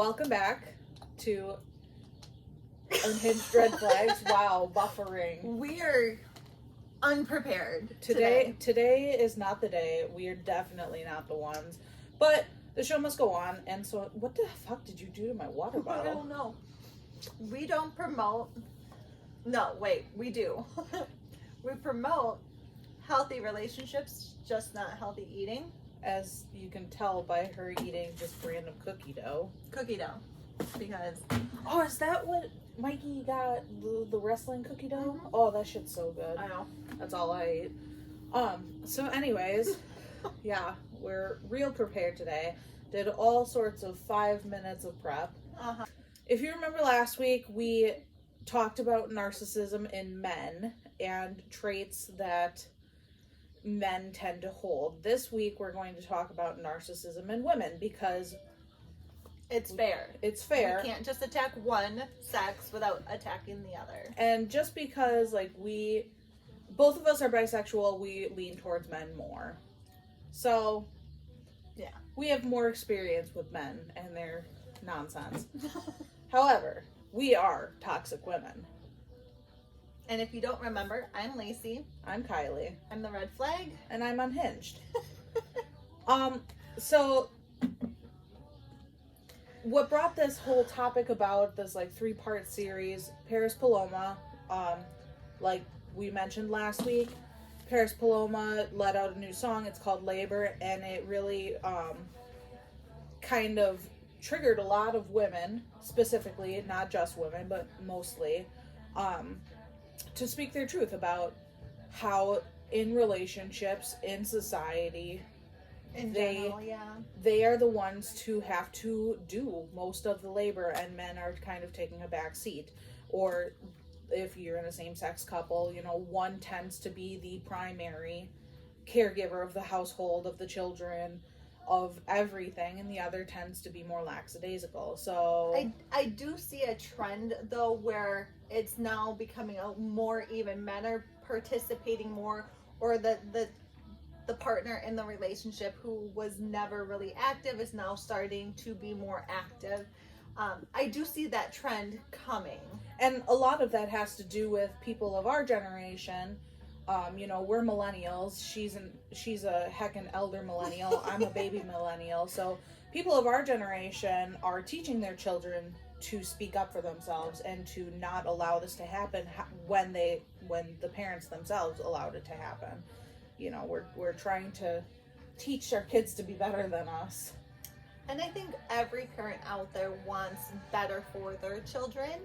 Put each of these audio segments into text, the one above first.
Welcome back to Unhinged Red Flags. Wow, buffering. We are unprepared Today is not the day. We are definitely not the ones. But the show must go on, and so what the fuck did you do to my water bottle? I don't know. We don't promote... No, wait, we do. We promote healthy relationships, just not healthy eating. As you can tell by her eating just random cookie dough. Cookie dough. Because... Oh, is that what Mikey got? The wrestling cookie dough? Mm-hmm. Oh, that shit's so good. I know. That's all I ate. So anyways, yeah, we're real prepared today. Did all sorts of 5 minutes of prep. Uh-huh. If you remember last week, we talked about narcissism in men and traits that men tend to hold. This week, we're going to talk about narcissism in women because it's fair. It's fair. We can't just attack one sex without attacking the other. And just because, like, both of us are bisexual, we lean towards men more. So, yeah, we have more experience with men and their nonsense. However, we are toxic women. And if you don't remember, I'm Lacey. I'm Kylie. I'm the red flag. And I'm unhinged. So what brought this whole topic about, this like 3-part series, Paris Paloma, like we mentioned last week, Paris Paloma let out a new song. It's called Labor, and it really kind of triggered a lot of women, specifically, not just women, but mostly, to speak their truth about how in relationships, in society, they are the ones to have to do most of the labor, and men are kind of taking a back seat. Or if you're in a same-sex couple, one tends to be the primary caregiver of the household, of the children, of everything, and the other tends to be more lackadaisical. So I do see a trend though where it's now becoming more even. Men are participating more, or the partner in the relationship who was never really active is now starting to be more active. I do see that trend coming. And a lot of that has to do with people of our generation. We're millennials. She's a heckin' elder millennial. I'm a baby millennial. So people of our generation are teaching their children to speak up for themselves and to not allow this to happen when the parents themselves allowed it to happen. We're trying to teach our kids to be better than us. And I think every parent out there wants better for their children.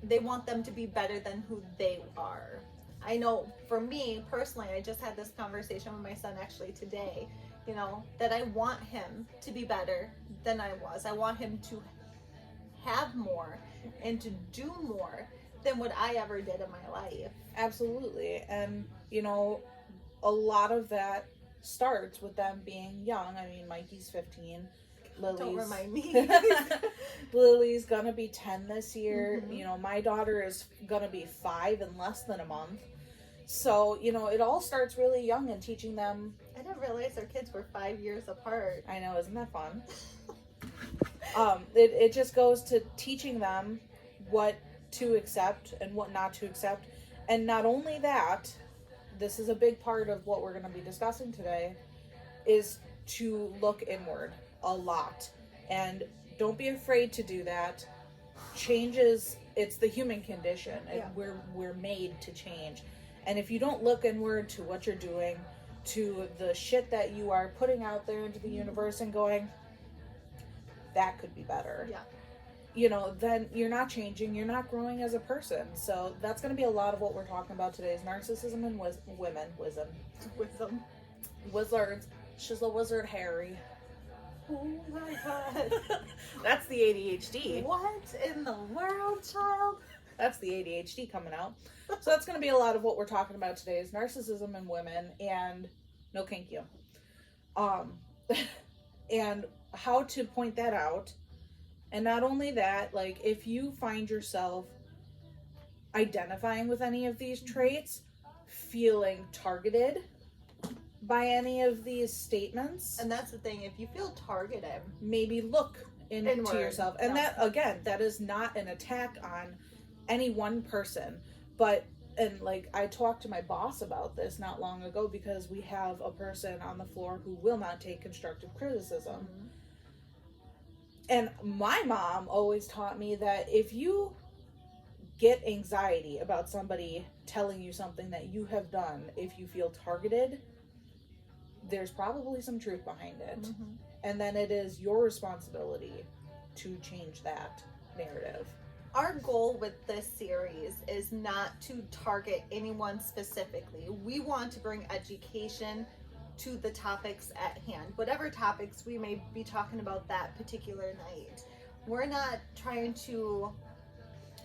They want them to be better than who they are. I know for me personally, I just had this conversation with my son actually today, that I want him to be better than I was. I want him to have more and to do more than what I ever did in my life. Absolutely. And, a lot of that starts with them being young. I mean, Mikey's 15. Don't remind me. Lily's gonna be 10 this year. Mm-hmm. My daughter is gonna be 5 in less than a month. So, it all starts really young and teaching them. I didn't realize our kids were 5 years apart. I know, isn't that fun? It just goes to teaching them what to accept and what not to accept. And not only that, this is a big part of what we're going to be discussing today, is to look inward a lot. And don't be afraid to do that. It's the human condition, and we're made to change. And if you don't look inward to what you're doing, to the shit that you are putting out there into the universe and going, that could be better. Yeah. Then you're not changing, you're not growing as a person. So that's going to be a lot of what we're talking about today is narcissism and women. Wisdom. Wizards. She's a wizard, Harry. Oh my god. That's the ADHD. What in the world, child? That's the ADHD coming out. So that's going to be a lot of what we're talking about today is narcissism in women, and no thank you. And how to point that out. And not only that, like, if you find yourself identifying with any of these traits, feeling targeted, by any of these statements, And that's the thing, if you feel targeted, maybe look into Inward. yourself. And No. that, again, that is not an attack on any one person, but, and like, I talked to my boss about this not long ago, because we have a person on the floor who will not take constructive criticism. Mhm. And my mom always taught me that if you get anxiety about somebody telling you something that you have done, if you feel targeted, there's probably some truth behind it. Mhm. And then it is your responsibility to change that narrative. Our goal with this series is not to target anyone specifically. We want to bring education to the topics at hand, whatever topics we may be talking about that particular night. We're not trying to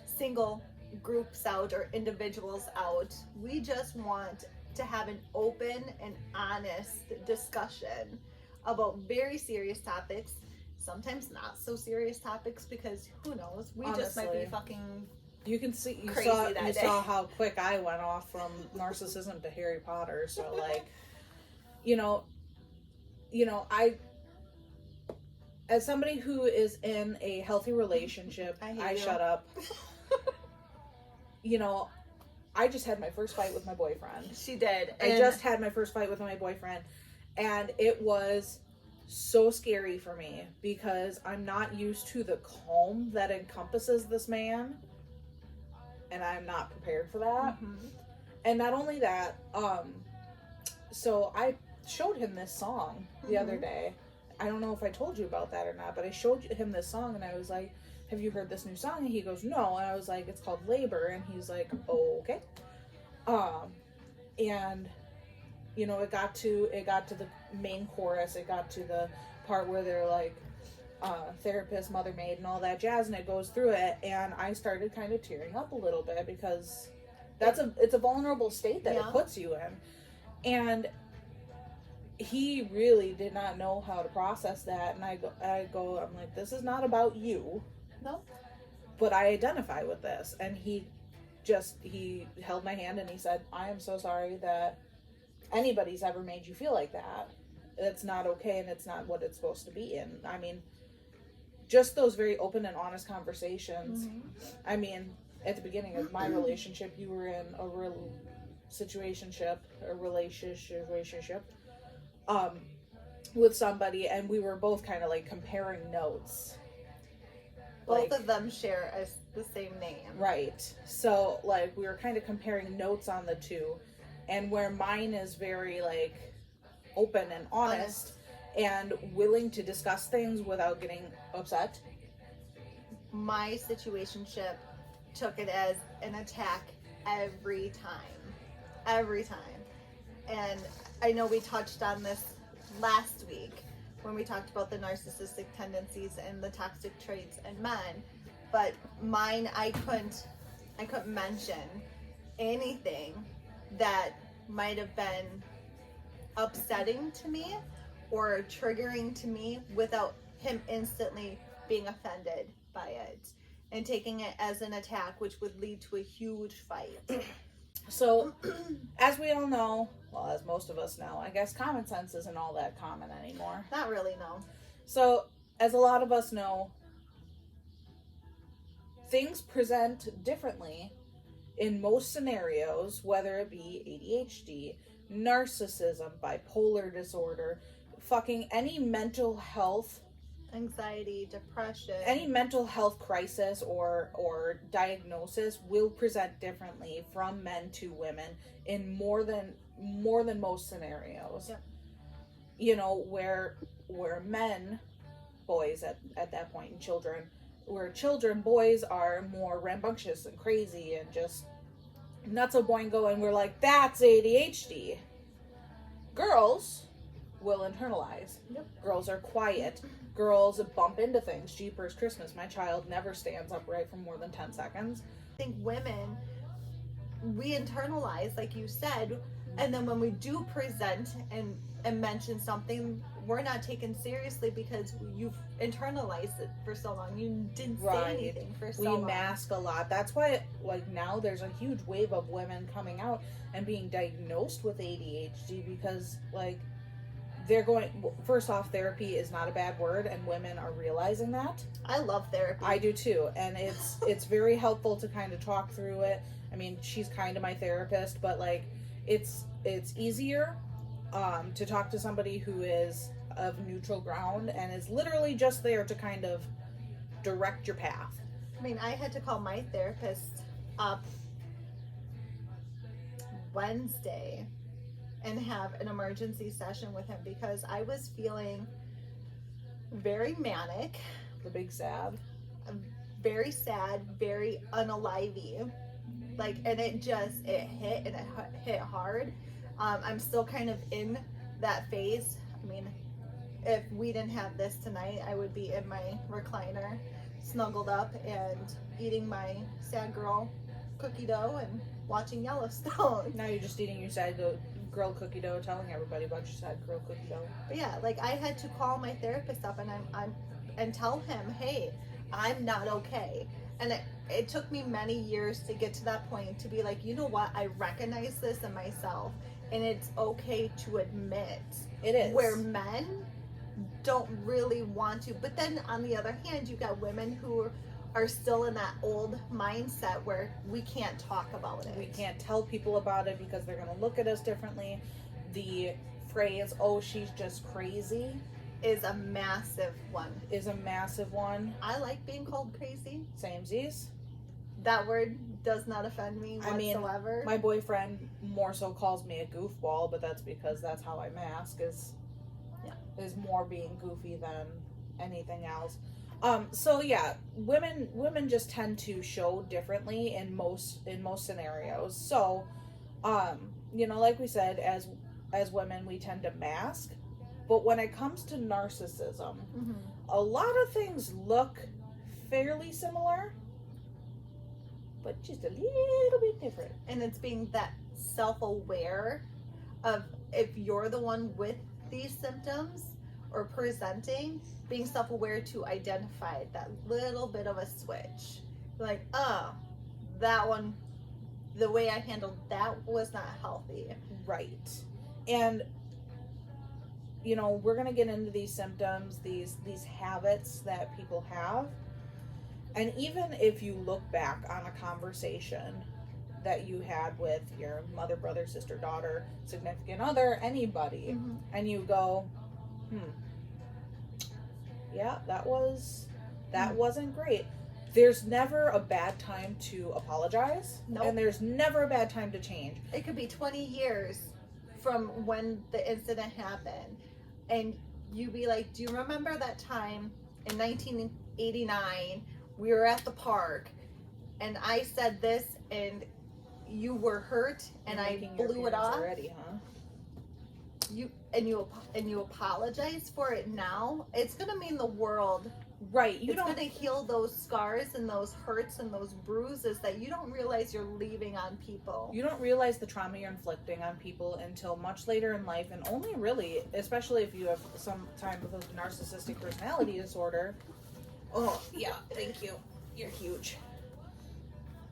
single groups out or individuals out. We just want to have an open and honest discussion about very serious topics, sometimes not so serious topics, because who knows, we just might be Honestly. fucking You can see, you Crazy saw that you day. saw how quick I went off from narcissism to Harry Potter. So like, you know, I, as somebody who is in a healthy relationship, I hate I you. shut up. I just had my first fight with my boyfriend. She did. I just had my first fight with my boyfriend, and it was so scary for me because I'm not used to the calm that encompasses this man, and I'm not prepared for that. Mhm. And not only that, so I showed him this song the other day. I don't know if I told you about that or not, but I showed him this song, and I was like, have you heard this new song? And he goes, no. And I was like, it's called Labor. And he's like, oh, okay. And it got to the main chorus. It got to the part where they're like, therapist, mother, maid, and all that jazz, and it goes through it, and I started kind of tearing up a little bit because it's a vulnerable state that it puts you in. And he really did not know how to process that, and I'm like, this is not about you. No. But I identify with this. And he held my hand and he said, I am so sorry that anybody's ever made you feel like that. It's not okay, and it's not what it's supposed to be in. I mean, just those very open and honest conversations. Mhm. I mean, at the beginning of my relationship, you were in a real situationship, a relationship, with somebody, and we were both kind of like comparing notes. Both of them share the same name. Right. So, like, we were kind of comparing notes on the two, and where mine is very, like, open and honest and willing to discuss things without getting upset. My situationship took it as an attack every time. Every time. And I know we touched on this last week when we talked about the narcissistic tendencies and the toxic traits in men, but mine, I couldn't mention anything that might have been upsetting to me or triggering to me without him instantly being offended by it and taking it as an attack, which would lead to a huge fight. So, as we all know, well, as most of us know, I guess common sense isn't all that common anymore. Not really, no. So, as a lot of us know, things present differently in most scenarios, whether it be ADHD, narcissism, bipolar disorder, fucking any mental health, Anxiety, depression. any mental health crisis or diagnosis will present differently from men to women in more than most scenarios. Yep. Where men, boys at that point, and children, boys are more rambunctious and crazy and just nuts a boingo, and we're like, that's ADHD. Girls will internalize. Yep. Girls are quiet. Girls bump into things. Jeepers Christmas. My child never stands upright for more than 10 seconds. I think women, we internalize, like you said, and then when we do present and mention something, we're not taken seriously because you've internalized it for so long. You didn't say Right. anything for so We long. mask a lot. That's why, like, now there's a huge wave of women coming out and being diagnosed with ADHD because, like, they're going, first off, therapy is not a bad word, and women are realizing that. I love therapy. I do too, and it's very helpful to kind of talk through it. I mean, she's kind of my therapist, but, like, it's easier to talk to somebody who is of neutral ground and is literally just there to kind of direct your path. I mean, I had to call my therapist up Wednesday and have an emergency session with him because I was feeling very manic, The big sad. very sad, very unalivey. Like, and it hit, and it hit hard. I'm still kind of in that phase. I mean, if we didn't have this tonight, I would be in my recliner, snuggled up and eating my sad girl cookie dough and watching Yellowstone. Now you're just eating your sad girl cookie dough, telling everybody about your sad girl cookie dough. But yeah, like, I had to call my therapist up and tell him, hey, I'm not okay. And it took me many years to get to that point to be like, you know what, I recognize this in myself, and it's okay to admit. It is. Where men don't really want to. But then on the other hand, you got women who are still in that old mindset where we can't talk about it. We can't tell people about it because they're going to look at us differently. The phrase, oh, she's just crazy, is a massive one. I I like being called crazy. Samesies. That word does not offend me whatsoever. My boyfriend more so calls me a goofball, but that's because that's how I mask, is more being goofy than anything else. So yeah, women just tend to show differently in most scenarios. So, like we said, as women, we tend to mask. But when it comes to narcissism, Mm-hmm. a lot of things look fairly similar, but just a little bit different. And it's being that self-aware of, if you're the one with these symptoms or presenting, being self-aware to identify that little bit of a switch. Like, oh, that one, the way I handled that was not healthy. Right. And we're going to get into these symptoms, these habits that people have. And even if you look back on a conversation that you had with your mother, brother, sister, daughter, significant other, anybody, Mm-hmm. and you go, yeah, that wasn't great. There's never a bad time to apologize. Nope. And there's never a bad time to change. It could be 20 years from when the incident happened, and you be like, do you remember that time in 1989 we were at the park and I said this and you were hurt and I blew it off already, huh? You apologize for it now? It's gonna mean the world. Right. It's gonna heal those scars and those hurts and those bruises that you don't realize you're leaving on people. You don't realize the trauma you're inflicting on people until much later in life, and only really, especially if you have some type of a narcissistic personality disorder. Oh, yeah, thank you. You're huge.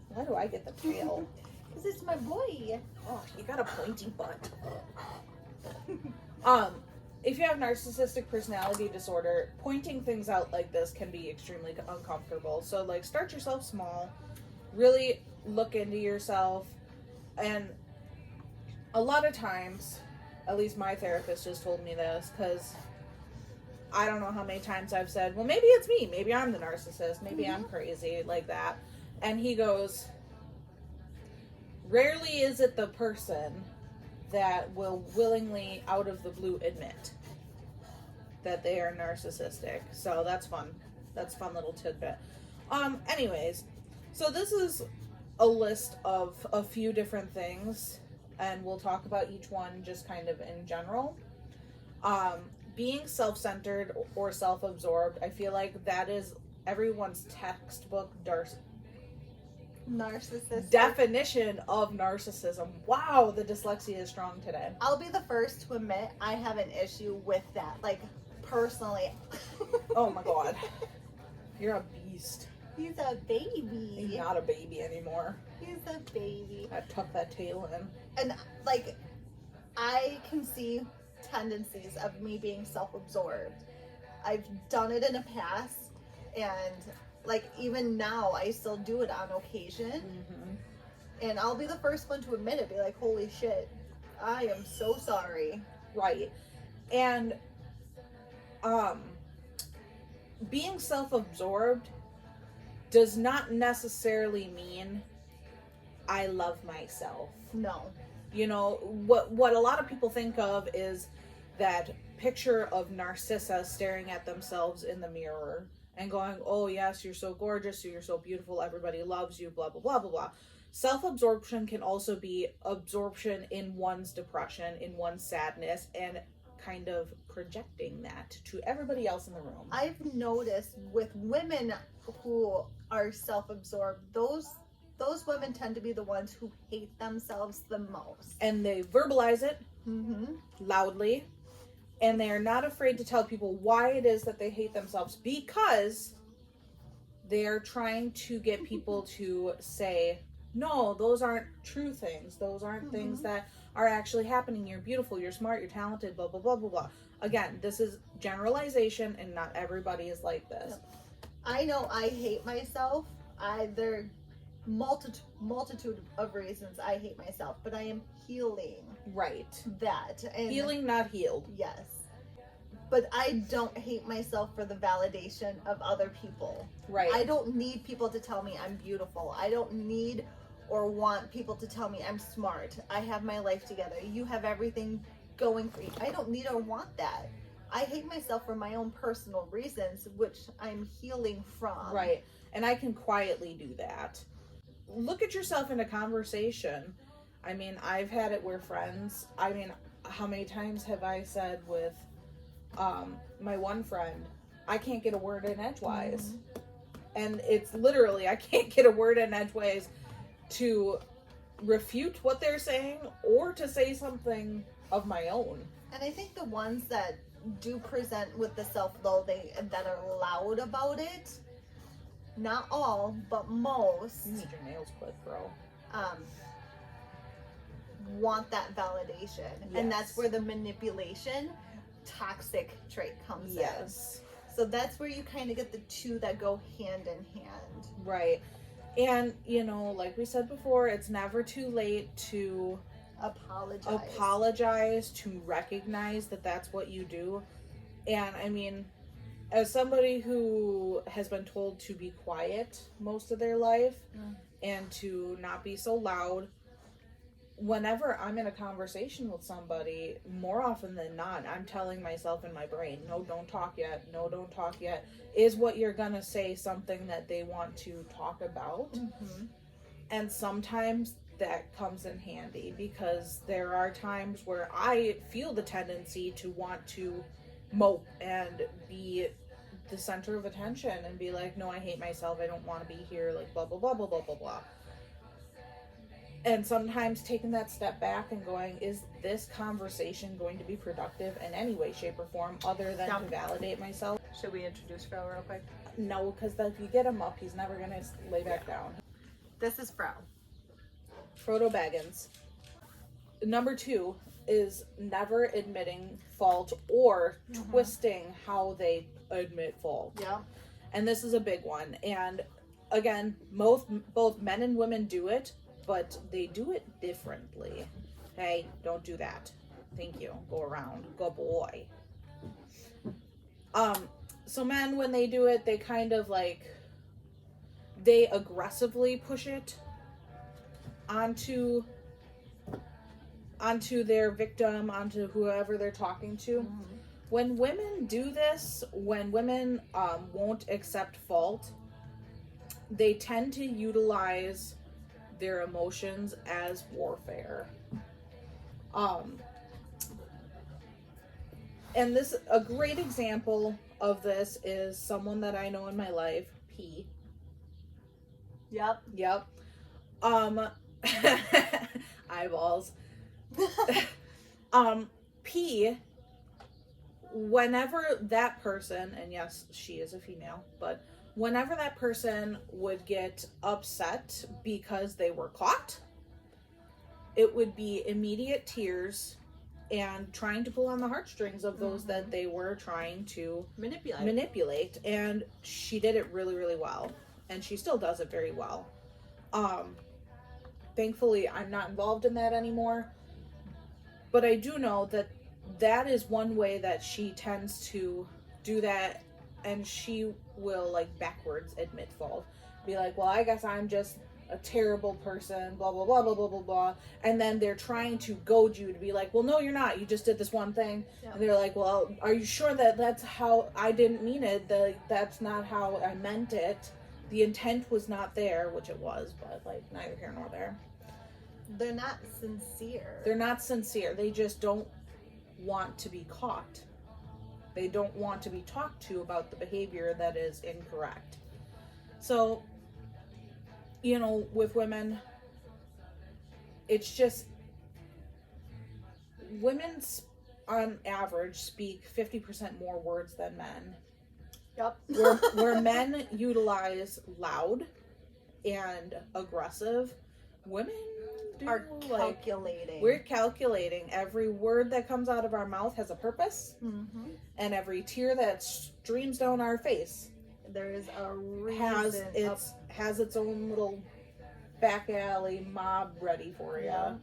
Why do I get the tail? Because it's my boy. Oh, you got a pointy butt. If you have narcissistic personality disorder, pointing things out like this can be extremely uncomfortable. So, like, start yourself small. Really look into yourself. And a lot of times, at least my therapist just told me this, because I don't know how many times I've said, well, maybe it's me. Maybe I'm the narcissist. Maybe I'm crazy, like that. And he goes, rarely is it the person that will willingly, out of the blue, admit that they are narcissistic. So that's fun. That's a fun little tidbit. Anyways, so this is a list of a few different things, and we'll talk about each one just kind of in general. Being self-centered or self-absorbed, I feel like that is everyone's textbook Narcissistic. definition of narcissism. Wow, the dyslexia is strong today. I'll be the first to admit I have an issue with that. Like, personally. Oh my god. You're a beast. He's a baby. He's not a baby anymore. He's a baby. I tuck that tail in. And, like, I can see tendencies of me being self-absorbed. I've done it in the past, and, like, even now, I still do it on occasion. Mm-hmm. And I'll be the first one to admit it, be like, holy shit, I am so sorry. Right. And, being self-absorbed does not necessarily mean I love myself. No. You know, what a lot of people think of is that picture of Narcissa staring at themselves in the mirror and going, oh yes, you're so gorgeous, you're so beautiful, everybody loves you, blah, blah, blah, blah, blah. Self-absorption can also be absorption in one's depression, in one's sadness, and kind of projecting that to everybody else in the room. I've noticed with women who are self-absorbed, those women tend to be the ones who hate themselves the most. And they verbalize it Mm-hmm. loudly, and they are not afraid to tell people why it is that they hate themselves, because they are trying to get people to say, no, those aren't true things. Those aren't things that are actually happening. You're beautiful, you're smart, you're talented, blah, blah, blah, blah, blah. Again, this is generalization, and not everybody is like this. I know I hate myself. There are multitude of reasons I hate myself, but I am healing Right. that. And Healing, not healed. yes. But I don't hate myself for the validation of other people. Right. I don't need people to tell me I'm beautiful. I don't need or want people to tell me I'm smart. I have my life together. You have everything going for you. I don't need or want that. I hate myself for my own personal reasons, which I'm healing from. Right. And I can quietly do that. Look at yourself in a conversation. I mean, I've had it where friends, I mean, how many times have I said with my one friend, I can't get a word in edgewise. And it's literally, I can't get a word in edgewise to refute what they're saying or to say something of my own. And I think the ones that do present with the self-loathing and that are loud about it, not all, but most, You need your nails clipped, bro. want that validation. And that's where the manipulation, toxic trait comes in. Yes. So that's where you kind of get the two that go hand in hand. Right. And, you know, like we said before, it's never too late to apologize, to recognize that that's what you do. And I mean, as somebody who has been told to be quiet most of their life and to not be so loud, whenever I'm in a conversation with somebody, more often than not, I'm telling myself in my brain, no, don't talk yet. No, don't talk yet. Is what you're going to say something that they want to talk about? Mm-hmm. And sometimes that comes in handy, because there are times where I feel the tendency to want to mope and be the center of attention and be like, no, I hate myself. I don't want to be here. Like, blah, blah, blah, blah, blah, blah, blah. And sometimes taking that step back and going, is this conversation going to be productive in any way, shape, or form other than to validate myself? Should we introduce Fro real quick? No, because if you get him up, he's never going to lay back down. This is Fro. Frodo Baggins. Number 2 is never admitting fault or twisting how they admit fault. Yeah. And this is a big one. And again, both men and women do it, but they do it differently. Hey, don't do that. Thank you. Go around. Good boy. So men, when they do it, they kind of like, they aggressively push it onto their victim, onto whoever they're talking to. When women do this, when women won't accept fault, they tend to utilize their emotions as warfare. And this, a great example of this is someone that I know in my life, P. Yep. Yep. Eyeballs. P, whenever that person, and yes, she is a female, but whenever that person would get upset because they were caught, it would be immediate tears and trying to pull on the heartstrings of those that they were trying to manipulate. And she did it really, really well. And she still does it very well. Thankfully, I'm not involved in that anymore. But I do know that that is one way that she tends to do that. And she will, like, backwards admit fault. Be like, well, I guess I'm just a terrible person, blah, blah, blah, blah, blah, blah, blah. And then they're trying to goad you to be like, well, no, you're not. You just did this one thing. Yeah. And they're like, well, are you sure that that's how I didn't mean it? That's not how I meant it. The intent was not there, which it was, but, like, neither here nor there. They're not sincere. They're not sincere. They just don't want to be caught. They don't want to be talked to about the behavior that is incorrect. So, you know, with women, it's just, women on average speak 50% more words than men. Yep. where men utilize loud and aggressive, women are calculating. We're calculating. Every word that comes out of our mouth has a purpose, and every tear that streams down our face, there is a reason. Has its own little back alley mob ready for you. Yeah.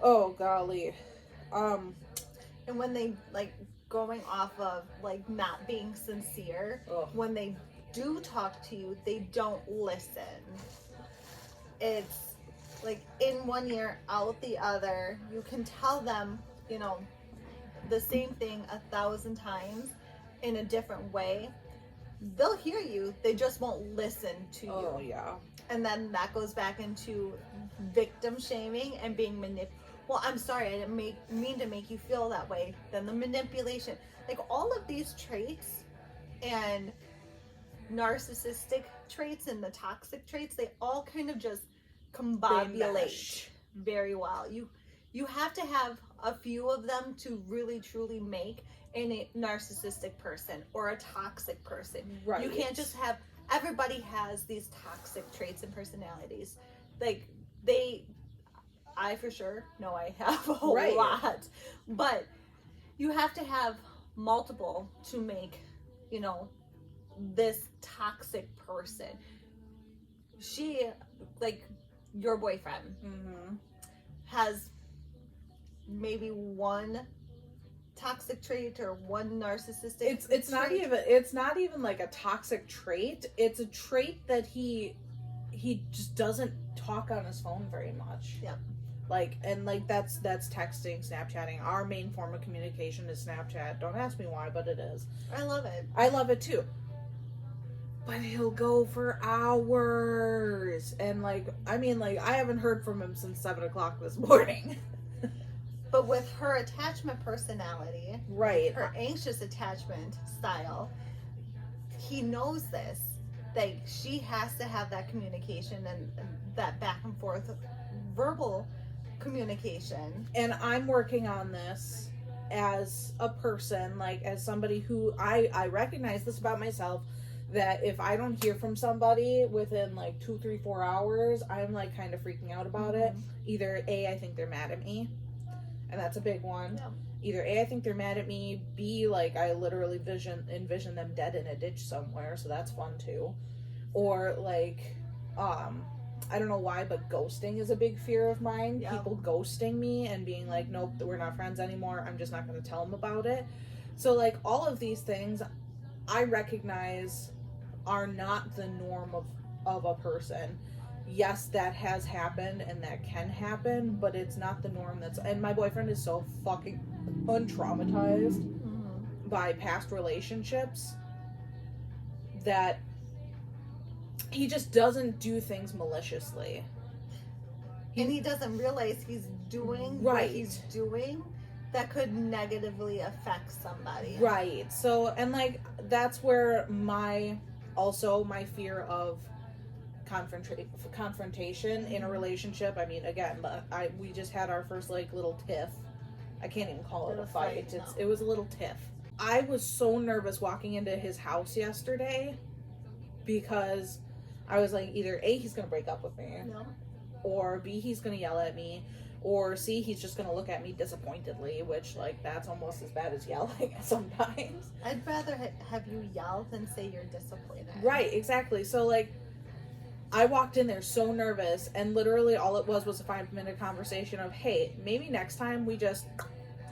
Oh golly. And when they, like, going off of, like, not being sincere, when they do talk to you, they don't listen. It's like in one ear, out the other. You can tell them, you know, the same thing 1,000 times in a different way. They'll hear you, they just won't listen to you. Oh, yeah. And then that goes back into victim shaming and being manipulated. Well, I'm sorry, I didn't mean to make you feel that way. Then the manipulation. Like, all of these traits and narcissistic traits and the toxic traits, they all kind of just combobulate very well. You have to have a few of them to really truly make a narcissistic person or a toxic person. Right. You can't just have, everybody has these toxic traits and personalities. Like, I for sure know I have a whole lot, but you have to have multiple to make, you know, this toxic person. She, like, your boyfriend has maybe one toxic trait or one narcissistic it's not even like a toxic trait. It's a trait that he just doesn't talk on his phone very much. Yep. Like, and like that's texting, Snapchatting. Our main form of communication is Snapchat. Don't ask me why, but it is. I love it. I love it too. But he'll go for hours. And like, I mean, like, I haven't heard from him since 7 o'clock this morning. But with her attachment personality, right, her anxious attachment style, he knows this. Like, she has to have that communication and that back and forth verbal communication. And I'm working on this as a person, like, as somebody who I recognize this about myself, that if I don't hear from somebody within like 2, 3, 4 hours, I'm like kind of freaking out about it. Either A, I think they're mad at me, and that's a big one. Yeah. Either A, I think they're mad at me, B, like, I literally envision them dead in a ditch somewhere, so that's fun too. Or like, I don't know why, but ghosting is a big fear of mine. Yep. People ghosting me and being like, nope, we're not friends anymore. I'm just not going to tell them about it. So like, all of these things I recognize are not the norm of a person. Yes, that has happened and that can happen, but it's not the norm. And my boyfriend is so fucking untraumatized by past relationships that he just doesn't do things maliciously. And he doesn't realize he's doing what he's doing that could negatively affect somebody. Right. So, and like, that's where my fear of confrontation in a relationship. I mean, again, we just had our first like little tiff. I can't even call it a fight. It was a little tiff. I was so nervous walking into his house yesterday because I was like, either A, he's gonna break up with me, or B, he's gonna yell at me, or C, he's just gonna look at me disappointedly, which, like, that's almost as bad as yelling sometimes. I'd rather have you yell than say you're disappointed. Right, exactly. So, like, I walked in there so nervous, and literally all it was a 5-minute conversation of, hey, maybe next time we just...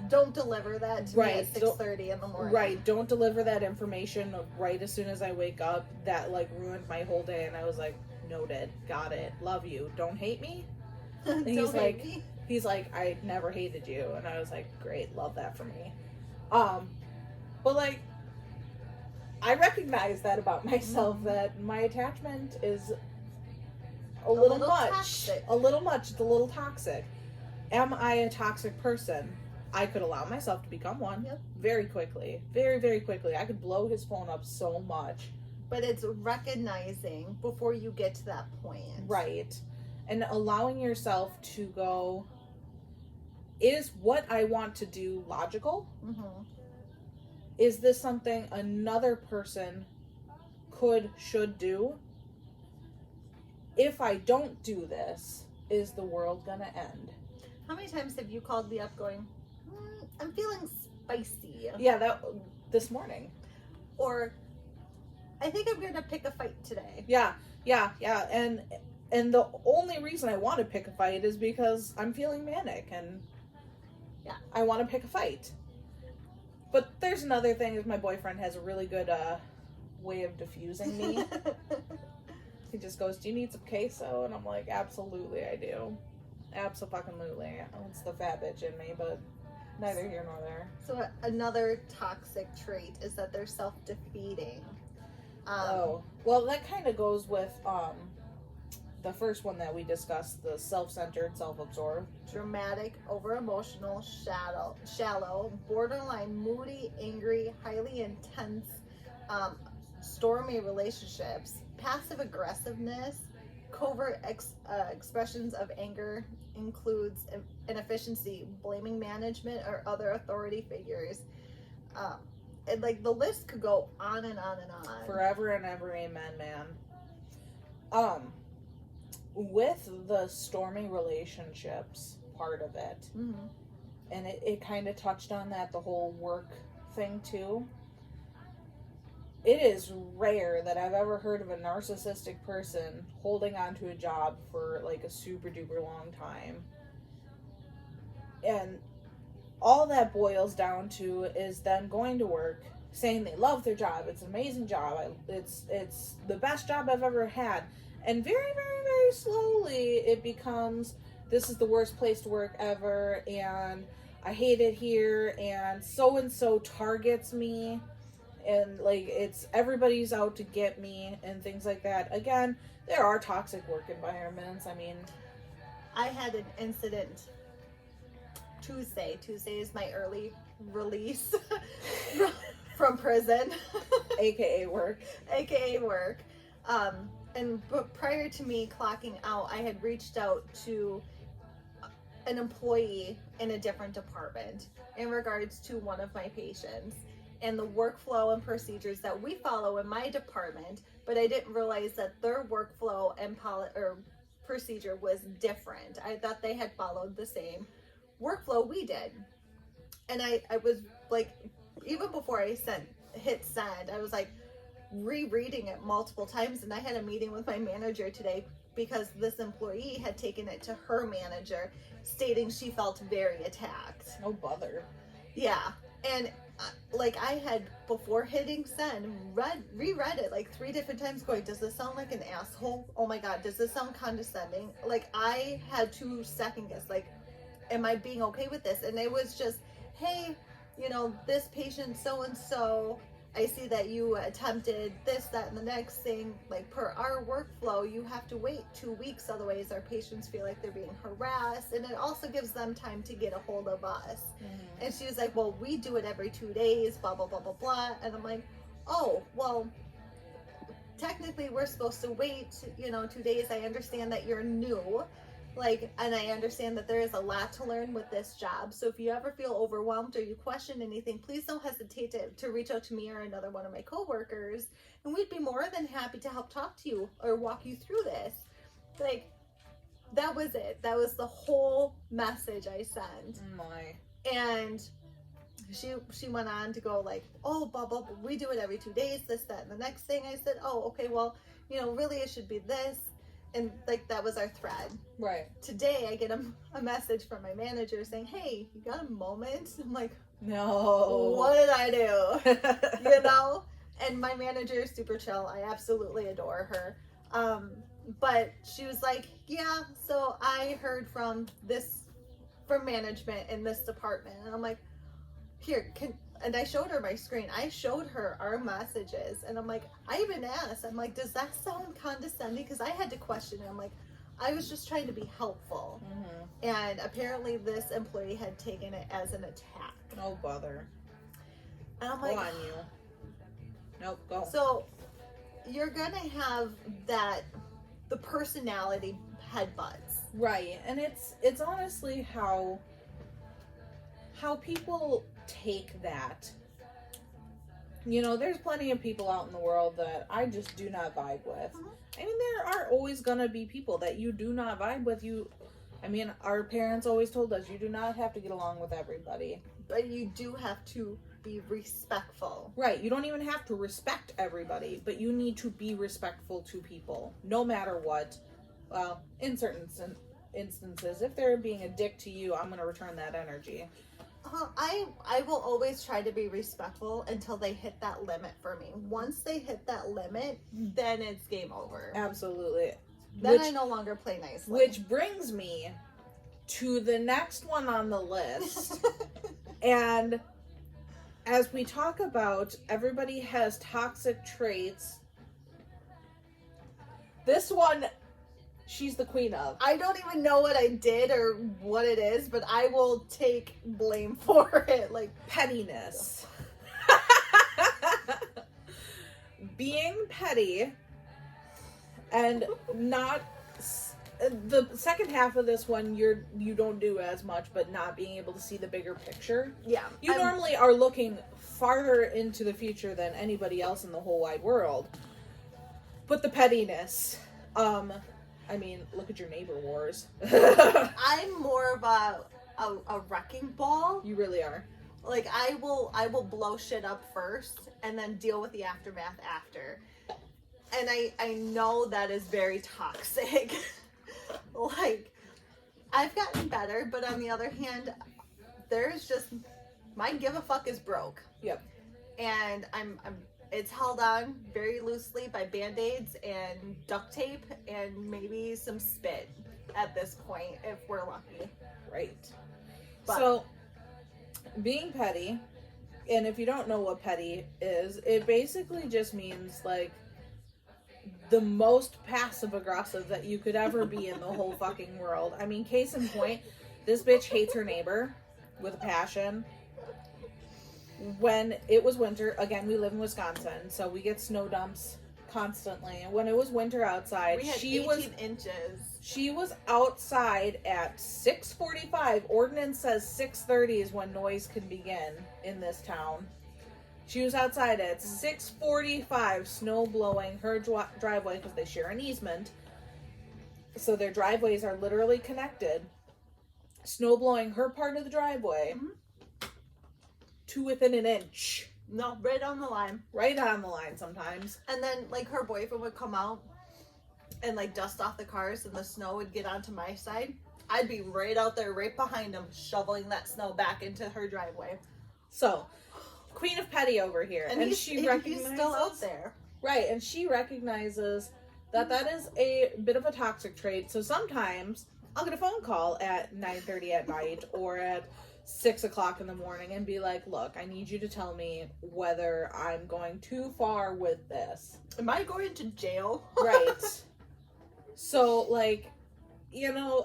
Don't deliver that to me at 6:30 in the morning. Right, don't deliver that information right as soon as I wake up. That, like, ruined my whole day, and I was like, noted, got it, love you, don't hate me? And he's like, I never hated you. And I was like, great, love that for me. But like, I recognize that about myself, that my attachment is a little much. Toxic. A little much. It's a little toxic. Am I a toxic person? I could allow myself to become one. Yep. Very quickly. Very, very quickly. I could blow his phone up so much. But it's recognizing before you get to that point. Right. And allowing yourself to go, is what I want to do logical? Mm-hmm. Is this something another person should do? If I don't do this, is the world gonna end? How many times have you called me up going, I'm feeling spicy? Yeah, this morning. Or, I think I'm gonna pick a fight today. Yeah. And the only reason I want to pick a fight is because I'm feeling manic and I want to pick a fight. But there's another thing, is my boyfriend has a really good way of diffusing me. He just goes, do you need some queso? And I'm like, absolutely I do. Absolutely. It's the fat bitch in me, but neither here nor there. So another toxic trait is that they're self-defeating. Well, that kind of goes with the first one that we discussed, the self-centered, self-absorbed. Dramatic, over-emotional, shallow, borderline moody, angry, highly intense, stormy relationships, passive aggressiveness, covert expressions of anger includes inefficiency, blaming management or other authority figures. And like the list could go on and on and on. Forever and ever, amen, man. With the stormy relationships part of it, mm-hmm. and it kind of touched on that, the whole work thing too. It is rare that I've ever heard of a narcissistic person holding on to a job for like a super duper long time. And all that boils down to is them going to work, saying they love their job, it's an amazing job, it's the best job I've ever had. And very, very, very slowly it becomes, this is the worst place to work ever, and I hate it here, and so targets me, and like it's everybody's out to get me and things like that. Again, there are toxic work environments. I mean, I had an incident Tuesday. Tuesday is my early release from prison. AKA work. AKA work. But prior to me clocking out, I had reached out to an employee in a different department in regards to one of my patients and the workflow and procedures that we follow in my department, but I didn't realize that their workflow and procedure was different. I thought they had followed the same workflow we did. And I was like, even before I hit send, I was like, rereading it multiple times, and I had a meeting with my manager today because this employee had taken it to her manager stating she felt very attacked. No bother. Yeah. And like I had, before hitting send, reread it like 3 different times going, does this sound like an asshole? Oh my God, does this sound condescending? Like I had to second guess, like, am I being okay with this? And it was just, hey, this patient so-and-so, I see that you attempted this, that, and the next thing. Like, per our workflow, you have to wait 2 weeks, otherwise our patients feel like they're being harassed, and it also gives them time to get a hold of us. Mm-hmm. And she was like, well, we do it every 2 days, blah, blah, blah, blah, blah. And I'm like, oh, well, technically we're supposed to wait, 2 days. I understand that you're new. And I understand that there is a lot to learn with this job. So if you ever feel overwhelmed or you question anything, please don't hesitate to reach out to me or another one of my coworkers. And we'd be more than happy to help talk to you or walk you through this. That was it. That was the whole message I sent. My. And she went on to go oh, blah, blah, blah, we do it every 2 days, this, that, and the next thing. I said, oh, okay, well, really it should be this. And that was our thread. Right. Today I get a message from my manager saying, hey, you got a moment? I'm like, no. What did I do? And my manager is super chill. I absolutely adore her. But she was like, yeah, so I heard from management in this department. And I'm like, here, and I showed her my screen. I showed her our messages. And I'm like, I even asked, I'm like, does that sound condescending? Because I had to question it. I'm like, I was just trying to be helpful. Mm-hmm. And apparently this employee had taken it as an attack. No bother. And I'm like, go on, you. Nope, go. So you're going to have the personality headbutts. Right. And it's honestly how people take that. There's plenty of people out in the world that I just do not vibe with. Mm-hmm. I mean, there are always gonna be people that you do not vibe with. Our parents always told us you do not have to get along with everybody. But you do have to be respectful. Right. You don't even have to respect everybody, but you need to be respectful to people, no matter what. Well, in certain instances, if they're being a dick to you, I'm gonna return that energy. I will always try to be respectful until they hit that limit for me. Once they hit that limit, then it's game over. Absolutely. Then I no longer play nicely. Which brings me to the next one on the list. And as we talk about everybody has toxic traits, this one, she's the queen of. I don't even know what I did or what it is, but I will take blame for it. Pettiness. Being petty and not the second half of this one, you don't do as much, but not being able to see the bigger picture. Yeah. You normally are looking farther into the future than anybody else in the whole wide world. But the pettiness, look at your neighbor wars. I'm more of a wrecking ball. You really are. I will blow shit up first and then deal with the aftermath after. And I know that is very toxic. I've gotten better, but on the other hand, there's just my give a fuck is broke. Yep. And it's held on very loosely by band-aids and duct tape and maybe some spit at this point if we're lucky. Right. So being petty, and if you don't know what petty is, it basically just means the most passive aggressive that you could ever be in the whole fucking world. Case in point, this bitch hates her neighbor with a passion. When it was winter, again, we live in Wisconsin, so we get snow dumps constantly. And when it was winter outside, we had 18 inches. She was outside at 6:45. Ordinance says 6:30 is when noise can begin in this town. She was outside at 6:45, snow blowing her driveway because they share an easement. So their driveways are literally connected. Snow blowing her part of the driveway to within an inch. No, right on the line. Right on the line sometimes. And then her boyfriend would come out and dust off the cars and the snow would get onto my side. I'd be right out there, right behind him, shoveling that snow back into her driveway. So, Queen of Petty over here. And she recognizes... He's still out there. Right, and she recognizes that is a bit of a toxic trait. So sometimes I'll get a phone call at 9:30 at night or at 6 o'clock in the morning and be like, look, I need you to tell me whether I'm going too far with this. Am I going to jail? Right. So,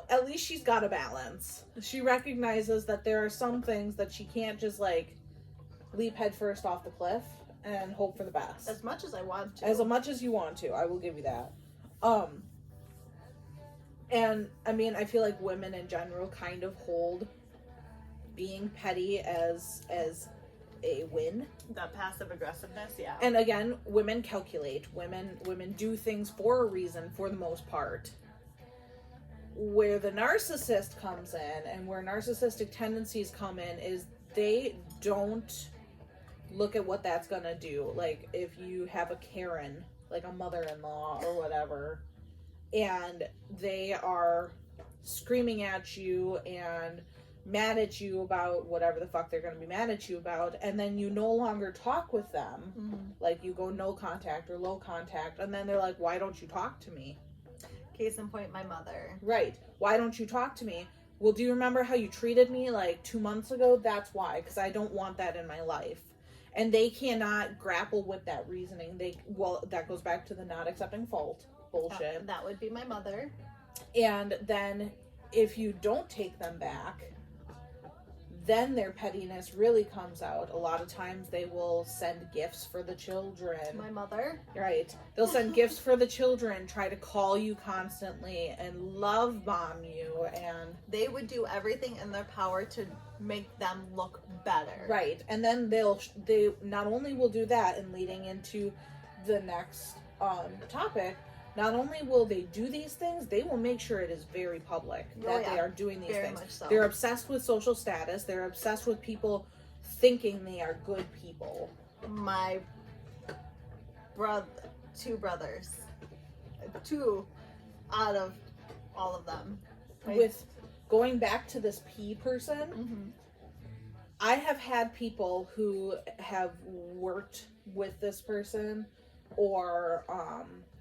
at least she's got a balance. She recognizes that there are some things that she can't just, leap headfirst off the cliff and hope for the best. As much as I want to. As much as you want to, I will give you that. And I mean, I feel like women in general kind of hold being petty as a win. That passive aggressiveness, yeah. And again, women calculate. Women do things for a reason for the most part. Where the narcissist comes in and where narcissistic tendencies come in is they don't look at what that's gonna do. Like if you have a Karen, like a mother-in-law or whatever, and they are screaming at you and mad at you about whatever the fuck they're going to be mad at you about, and then you no longer talk with them, like you go no contact or low contact, and then they're like, why don't you talk to me? Case in point, my mother. Right. Why don't you talk to me? Well, do you remember how you treated me like 2 months ago? That's why, because I don't want that in my life. And they cannot grapple with that reasoning. That goes back to the not accepting fault bullshit. That would be my mother. And then if you don't take them back, then their pettiness really comes out. A lot of times they will send gifts for the children. My mother. Right. They'll send gifts for the children, try to call you constantly and love bomb you, and they would do everything in their power to make them look better. Right. And then they not only will do that, and leading into the next topic, not only will they do these things, they will make sure it is very public that they are doing these very things. Much so. They're obsessed with social status. They're obsessed with people thinking they are good people. My two brothers, 2 out of all of them. Right? With going back to this P person, I have had people who have worked with this person or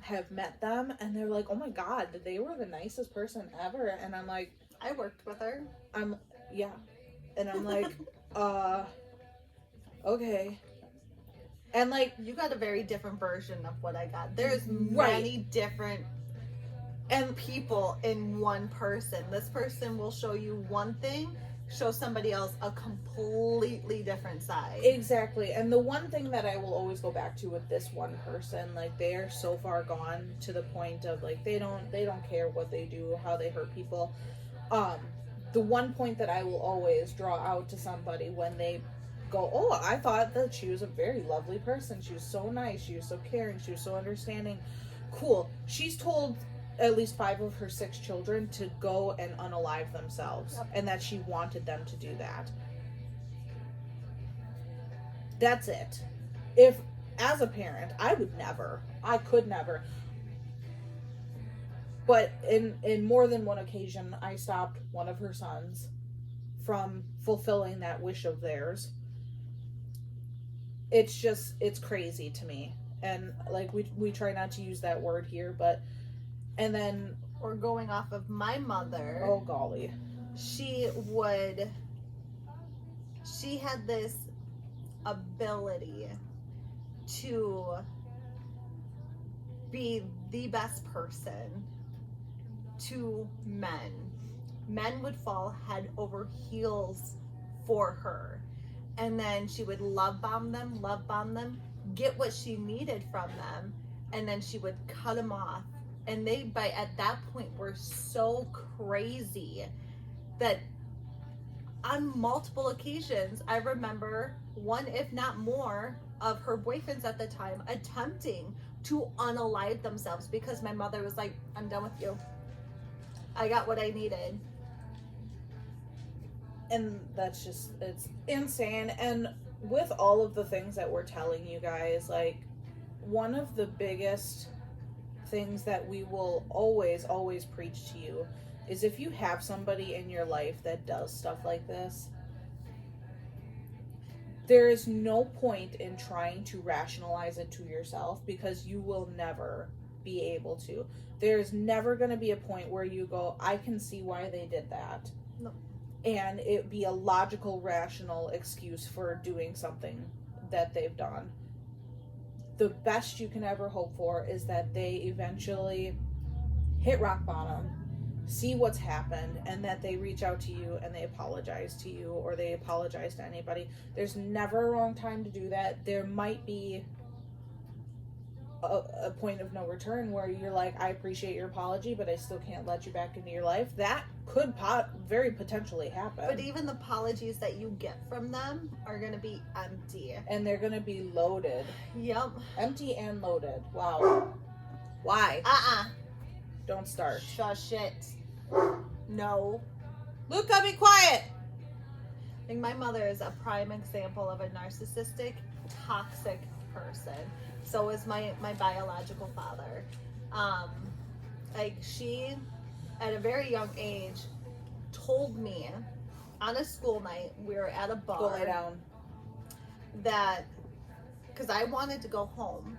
have met them, and they're like, oh my god, they were the nicest person ever. And I'm like, I worked with her. And I'm like, okay. And like, you got a very different version of what I got. There's many different people in one person. This person will show you one thing, show somebody else a completely different side. Exactly. And the one thing that I will always go back to with this one person, like, they are so far gone to the point of like they don't care what they do, how they hurt people. The one point that I will always draw out to somebody when they go, oh, I thought that she was a very lovely person, she was so nice, she was so caring, she was so understanding. Cool. She's told at least 5 of her 6 children to go and unalive themselves, and that she wanted them to do that. That's it. If, as a parent, I could never. But in more than one occasion, I stopped one of her sons from fulfilling that wish of theirs. It's crazy to me. And like, we try not to use that word here, but, and then, or going off of my mother. Oh golly. She had this ability to be the best person to men. Men would fall head over heels for her. And then she would love bomb them, get what she needed from them, and then she would cut them off. And they, at that point, were so crazy that on multiple occasions, I remember one, if not more, of her boyfriends at the time attempting to unalive themselves because my mother was like, I'm done with you. I got what I needed. And that's just, it's insane. And with all of the things that we're telling you guys, like, one of the biggest things that we will always preach to you is, if you have somebody in your life that does stuff like this, there is no point in trying to rationalize it to yourself, because you will never be able to. There's never going to be a point where you go, I can see why they did that. No. And it be a logical, rational excuse for doing something that they've done. The best you can ever hope for is that they eventually hit rock bottom, see what's happened and that they reach out to you and they apologize to you, or they apologize to anybody. There's never a wrong time to do that. There might be a point of no return where you're like, I appreciate your apology, but I still can't let you back into your life. That could very potentially happen. But even the apologies that you get from them are going to be empty. And they're going to be loaded. Yep. Empty and loaded. Wow. Why? Don't start. Shush it. No. Luca, be quiet! I think my mother is a prime example of a narcissistic, toxic person. So is my biological father. Like, she, at a very young age, told me on a school night, we were at a bar. Go lay down. That, because I wanted to go home.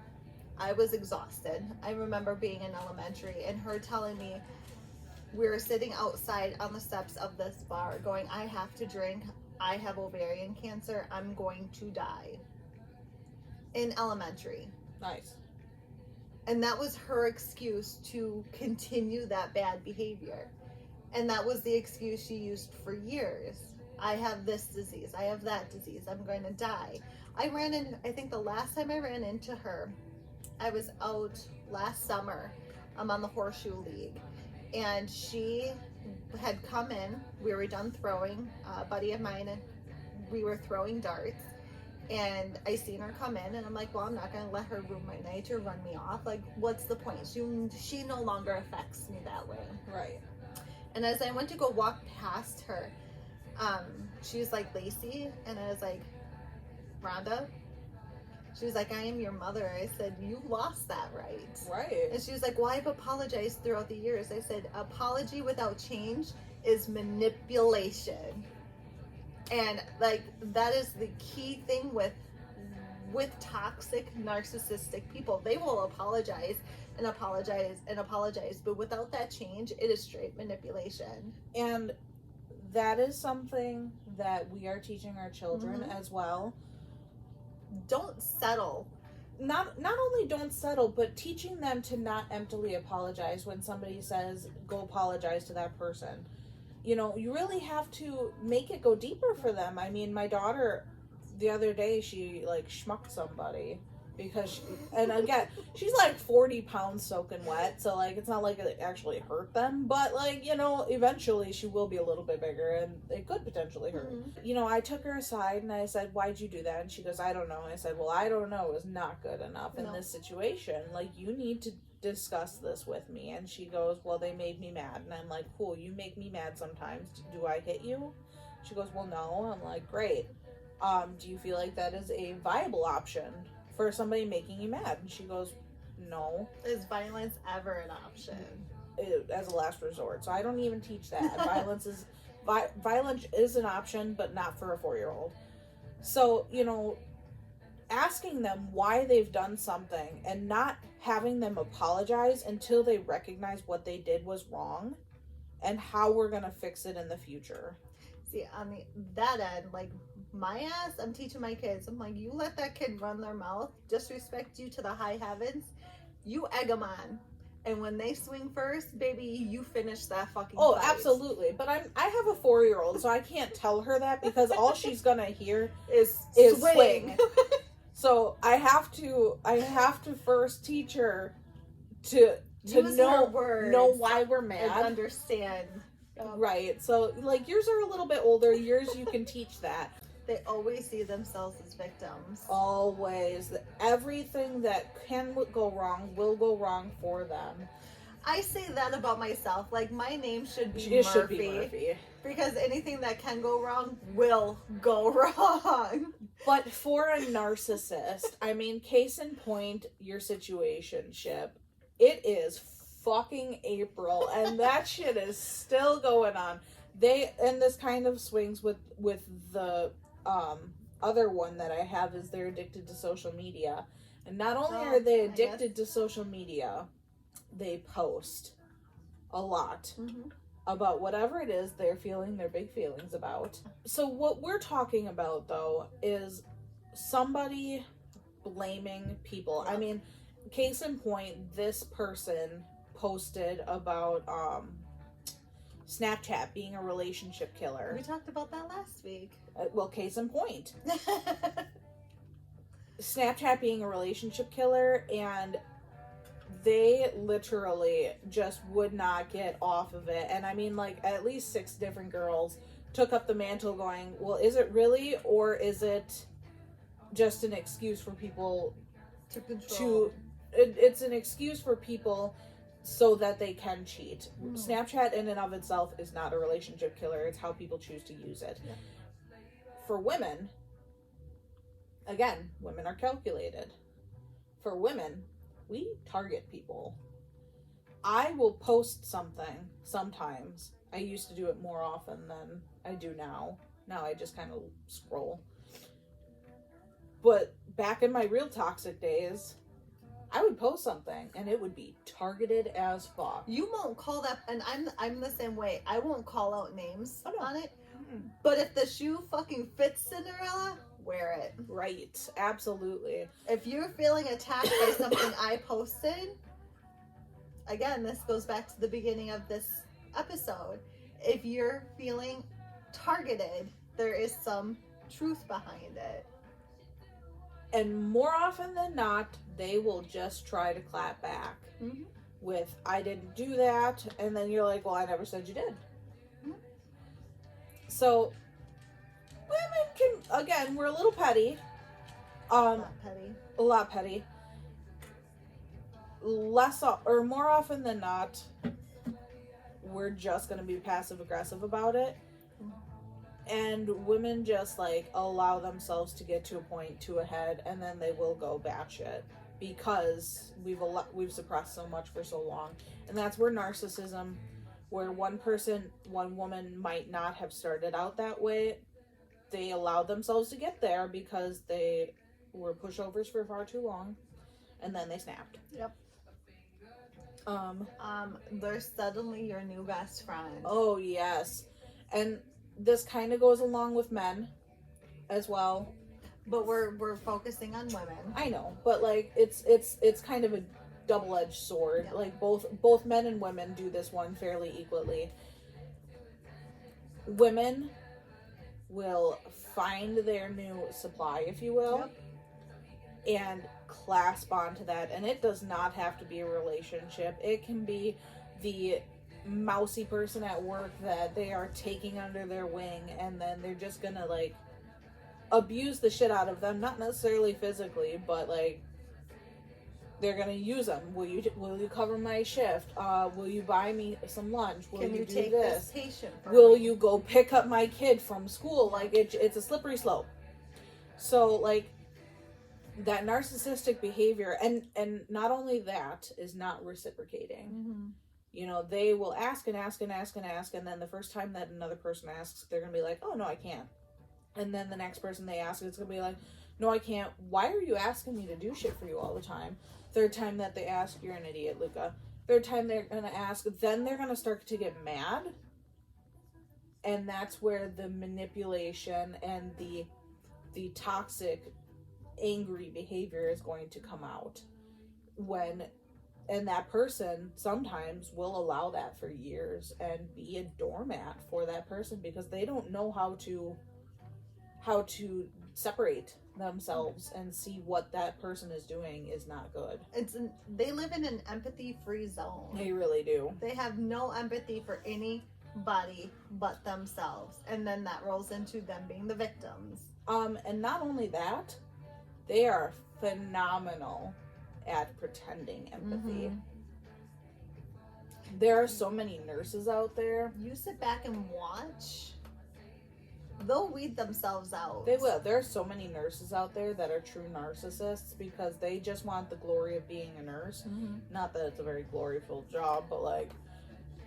I was exhausted. I remember being in elementary and her telling me, we were sitting outside on the steps of this bar going, I have to drink. I have ovarian cancer. I'm going to die. In elementary. Nice. And that was her excuse to continue that bad behavior. And that was the excuse she used for years. I have this disease. I have that disease. I'm going to die. I think the last time I ran into her, I was out last summer. I'm on the Horseshoe League. And she had come in. We were done throwing. A buddy of mine, and we were throwing darts. And I seen her come in, and I'm like, well, I'm not going to let her ruin my night or run me off. Like, what's the point? She no longer affects me that way. Right. And as I went to go walk past her, she was like, Lacey, and I was like, Rhonda? She was like, I am your mother. I said, you lost that right. Right. And she was like, well, I've apologized throughout the years. I said, apology without change is manipulation. And like, that is the key thing with toxic narcissistic people. They will apologize and apologize and apologize, but without that change, it is straight manipulation. And that is something that we are teaching our children as well. Don't settle. Not only don't settle, but teaching them to not emptily apologize when somebody says, go apologize to that person. You know, you really have to make it go deeper for them. I mean, my daughter, the other day, she, like, schmucked somebody because, and again, she's, like, 40 pounds soaking wet, so, like, it's not like it actually hurt them, but, like, you know, eventually she will be a little bit bigger, and it could potentially hurt. You know, I took her aside, and I said, why'd you do that? And she goes, I don't know. I said, well, I don't know is not good enough in this situation. Like, you need to discuss this with me. And she goes, well, they made me mad. And I'm like, cool, you make me mad sometimes. Do I hit you? She goes, well, no. I'm like, great. Do you feel like that is a viable option for somebody making you mad? And she goes, no. Is violence ever an option? As a last resort. So I don't even teach that. Violence is an option, but not for a 4-year-old. So, you know, asking them why they've done something and not having them apologize until they recognize what they did was wrong and how we're going to fix it in the future. See, on that end, like, my ass, I'm teaching my kids. I'm like, you let that kid run their mouth, disrespect you to the high heavens, you egg them on. And when they swing first, baby, you finish that fucking fight. Absolutely. But I have a 4-year-old, so I can't tell her that because all she's going to hear is swing. So I have to first teach her to know why we're mad. And understand. Right. So, like, yours are a little bit older. Yours, you can teach that. They always see themselves as victims. Always. Everything that can go wrong will go wrong for them. I say that about myself. Like, my name should be It Murphy. should be Murphy. Because anything that can go wrong will go wrong. But for a narcissist, I mean, case in point, your situationship, it is fucking April, and that shit is still going on. And this kind of swings with the other one that I have is they're addicted to social media. And not only are they addicted to social media, they post a lot about whatever it is they're feeling their big feelings about. So what we're talking about, though, is somebody blaming people. I mean, case in point, this person posted about Snapchat being a relationship killer. We talked about that last week. Well, case in point. Snapchat being a relationship killer, and they literally just would not get off of it. And I mean, like, at least 6 different girls took up the mantle going, well, is it really, or is it just an excuse for people to control? It's an excuse for people so that they can cheat. Snapchat in and of itself is not a relationship killer. It's how people choose to use it. Yeah. For women, again, women are calculated. For women, we target people. I will post something sometimes. I used to do it more often than I do now. Now I just kind of scroll. But back in my real toxic days, I would post something and it would be targeted as fuck. You won't call that, and I'm the same way. I won't call out names on it. Mm-mm. But if the shoe fucking fits Cinderella, wear it. Right, absolutely. If you're feeling attacked by something I posted, again, this goes back to the beginning of this episode. If you're feeling targeted, there is some truth behind it. And more often than not, they will just try to clap back with, I didn't do that. And then you're like, well, I never said you did. Mm-hmm. So, women can, again, we're a little petty. Not petty. A lot petty. Or more often than not, we're just going to be passive aggressive about it. And women just, like, allow themselves to get to a point, to a head, and then they will go batshit because we've suppressed so much for so long. And that's where narcissism, where one woman might not have started out that way, they allowed themselves to get there because they were pushovers for far too long, and then they snapped. Yep. They're suddenly your new best friend. Oh, yes. And this kind of goes along with men as well, but we're focusing on women. I know, but like it's kind of a double-edged sword. Yeah. Like both men and women do this one fairly equally. Women will find their new supply, if you will, and clasp onto that, and it does not have to be a relationship. It can be the mousy person at work that they are taking under their wing, and then they're just gonna like abuse the shit out of them, not necessarily physically, but like they're gonna use them. Will you cover my shift? Will you buy me some lunch? Will Can you do take this patient will you go pick up my kid from school? Like it's a slippery slope. So like that narcissistic behavior, and not only that, is not reciprocating. Mm-hmm. You know, they will ask and ask and ask and ask, and then the first time that another person asks, they're going to be like, oh, no, I can't. And then the next person they ask, it's going to be like, no, I can't. Why are you asking me to do shit for you all the time? Third time that they ask, you're an idiot, Luca. Third time they're going to ask, then they're going to start to get mad. And that's where the manipulation and the toxic, angry behavior is going to come out. And that person sometimes will allow that for years and be a doormat for that person because they don't know how to separate themselves and see what that person is doing is not good. They live in an empathy-free zone. They really do. They have no empathy for anybody but themselves, and then that rolls into them being the victims. And not only that, they are phenomenal at pretending empathy. Mm-hmm. There are so many nurses out there. You sit back and watch. They'll weed themselves out. They will. There are so many nurses out there that are true narcissists because they just want the glory of being a nurse. Mm-hmm. Not that it's a very gloriful job, but like,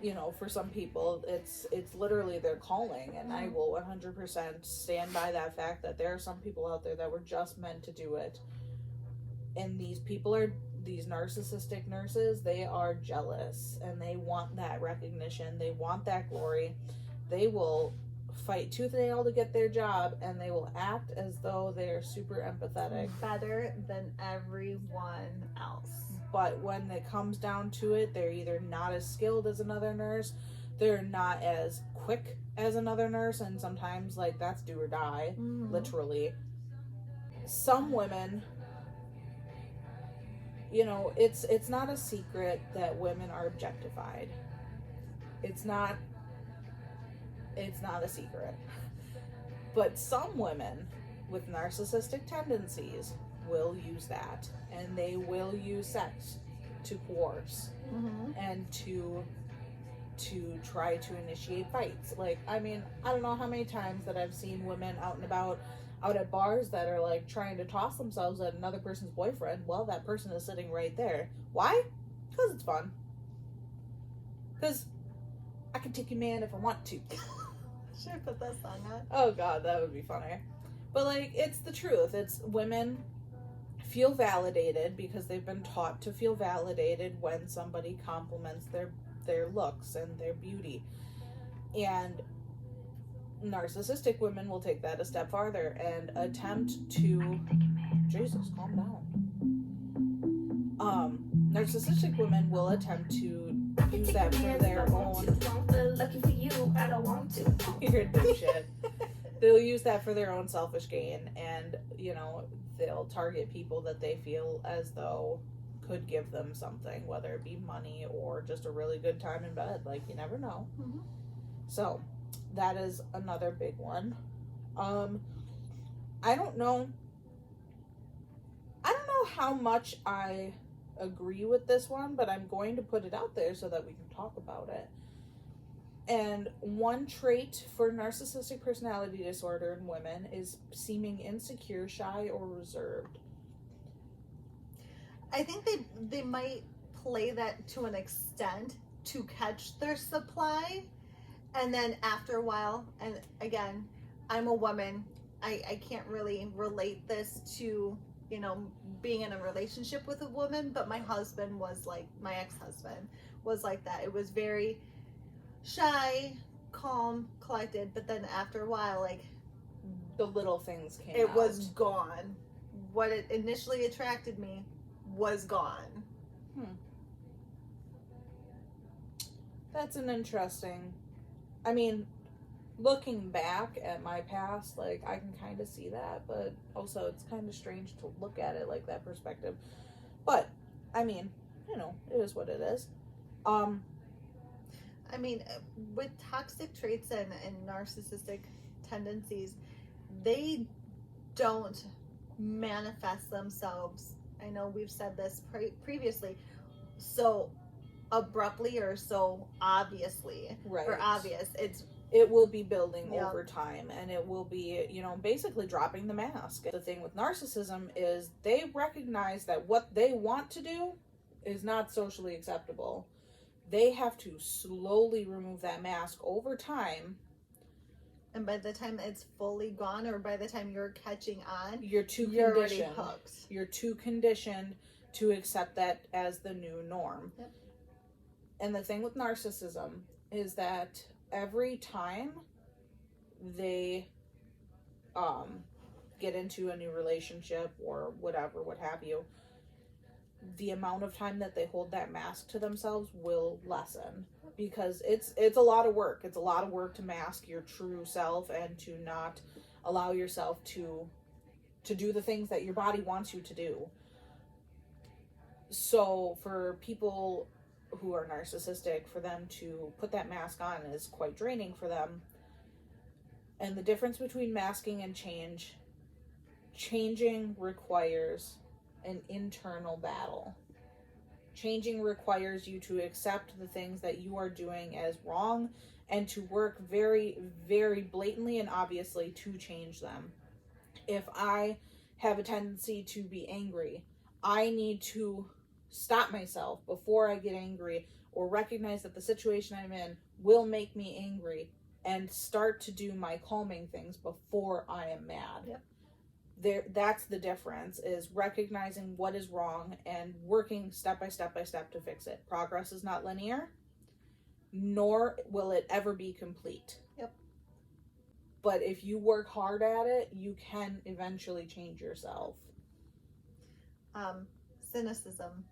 you know, for some people, it's literally their calling, and I will 100% stand by that fact that there are some people out there that were just meant to do it. And these narcissistic nurses, they are jealous, and they want that recognition. They want that glory. They will fight tooth and nail to get their job, and they will act as though they're super empathetic. Better than everyone else. But when it comes down to it, they're either not as skilled as another nurse, they're not as quick as another nurse, and sometimes like that's do or die, literally. Some women, you know, it's not a secret that women are objectified. It's not a secret. But some women with narcissistic tendencies will use that, and they will use sex to coerce and to try to initiate fights. Like, I mean, I don't know how many times that I've seen women out and about, out at bars, that are like trying to toss themselves at another person's boyfriend. Well, that person is sitting right there. Why? Because it's fun. Because I can take your man if I want to. Should I put that song on? Oh god, that would be funny. But like, it's the truth. It's women feel validated because they've been taught to feel validated when somebody compliments their looks and their beauty. And narcissistic women will take that a step farther and attempt to... Jesus, calm down. Narcissistic women will attempt to use that for their own... Lucky for you, I don't want to. You're dipshit. They'll use that for their own selfish gain, and, you know, they'll target people that they feel as though could give them something, whether it be money or just a really good time in bed. Like, you never know. So, that is another big one. I don't know how much I agree with this one, but I'm going to put it out there so that we can talk about it. And one trait for narcissistic personality disorder in women is seeming insecure, shy, or reserved. I think they might play that to an extent to catch their supply, and then after a while, and again, I'm a woman, I can't really relate this to, you know, being in a relationship with a woman, but my husband was like, my ex-husband was like that. It was very shy, calm, collected, but then after a while, like, The little things came it out. was gone. What it initially attracted me was gone. That's an interesting... I mean, looking back at my past, like, I can kind of see that, but also it's kind of strange to look at it like that perspective. But, I mean, you know, it is what it is. I mean, with toxic traits and narcissistic tendencies, they don't manifest themselves. I know we've said this previously, so abruptly or so obviously. Right. Or obvious. It will be building Yeah. over time, and it will be, you know, basically dropping the mask. The thing with narcissism is they recognize that what they want to do is not socially acceptable. They have to slowly remove that mask over time. And by the time it's fully gone, or by the time you're catching on, You're too you're already conditioned. hooked. You're too conditioned to accept that as the new norm. Yep. And the thing with narcissism is that every time they get into a new relationship or whatever, what have you, the amount of time that they hold that mask to themselves will lessen, because it's a lot of work. It's a lot of work to mask your true self and to not allow yourself to do the things that your body wants you to do. So for people who are narcissistic, for them to put that mask on is quite draining for them. And the difference between masking and changing requires an internal battle. Changing requires you to accept the things that you are doing as wrong and to work very, very blatantly and obviously to change them. If I have a tendency to be angry, I need to stop myself before I get angry, or recognize that the situation I'm in will make me angry, and start to do my calming things before I am mad. Yep. That's the difference, is recognizing what is wrong and working step by step to fix it. Progress is not linear, nor will it ever be complete. Yep. But if you work hard at it, you can eventually change yourself. Cynicism.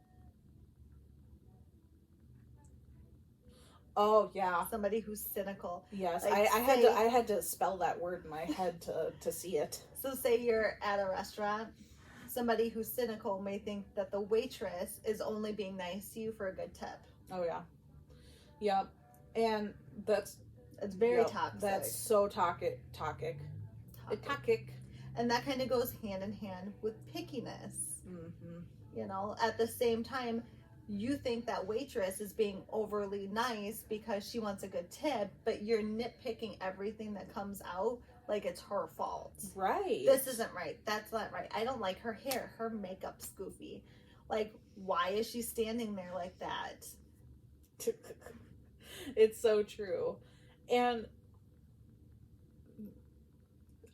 Oh yeah. Somebody who's cynical. Yes. Like, I had to spell that word in my head to see it. So say you're at a restaurant. Somebody who's cynical may think that the waitress is only being nice to you for a good tip. Oh yeah. Yep. And It's very yep, toxic. That's so toxic. And that kind of goes hand in hand with pickiness. Mm-hmm. You know, at the same time, you think that waitress is being overly nice because she wants a good tip, but you're nitpicking everything that comes out like it's her fault. Right. This isn't right. That's not right. I don't like her hair. Her makeup's goofy. Like, why is she standing there like that? It's so true. And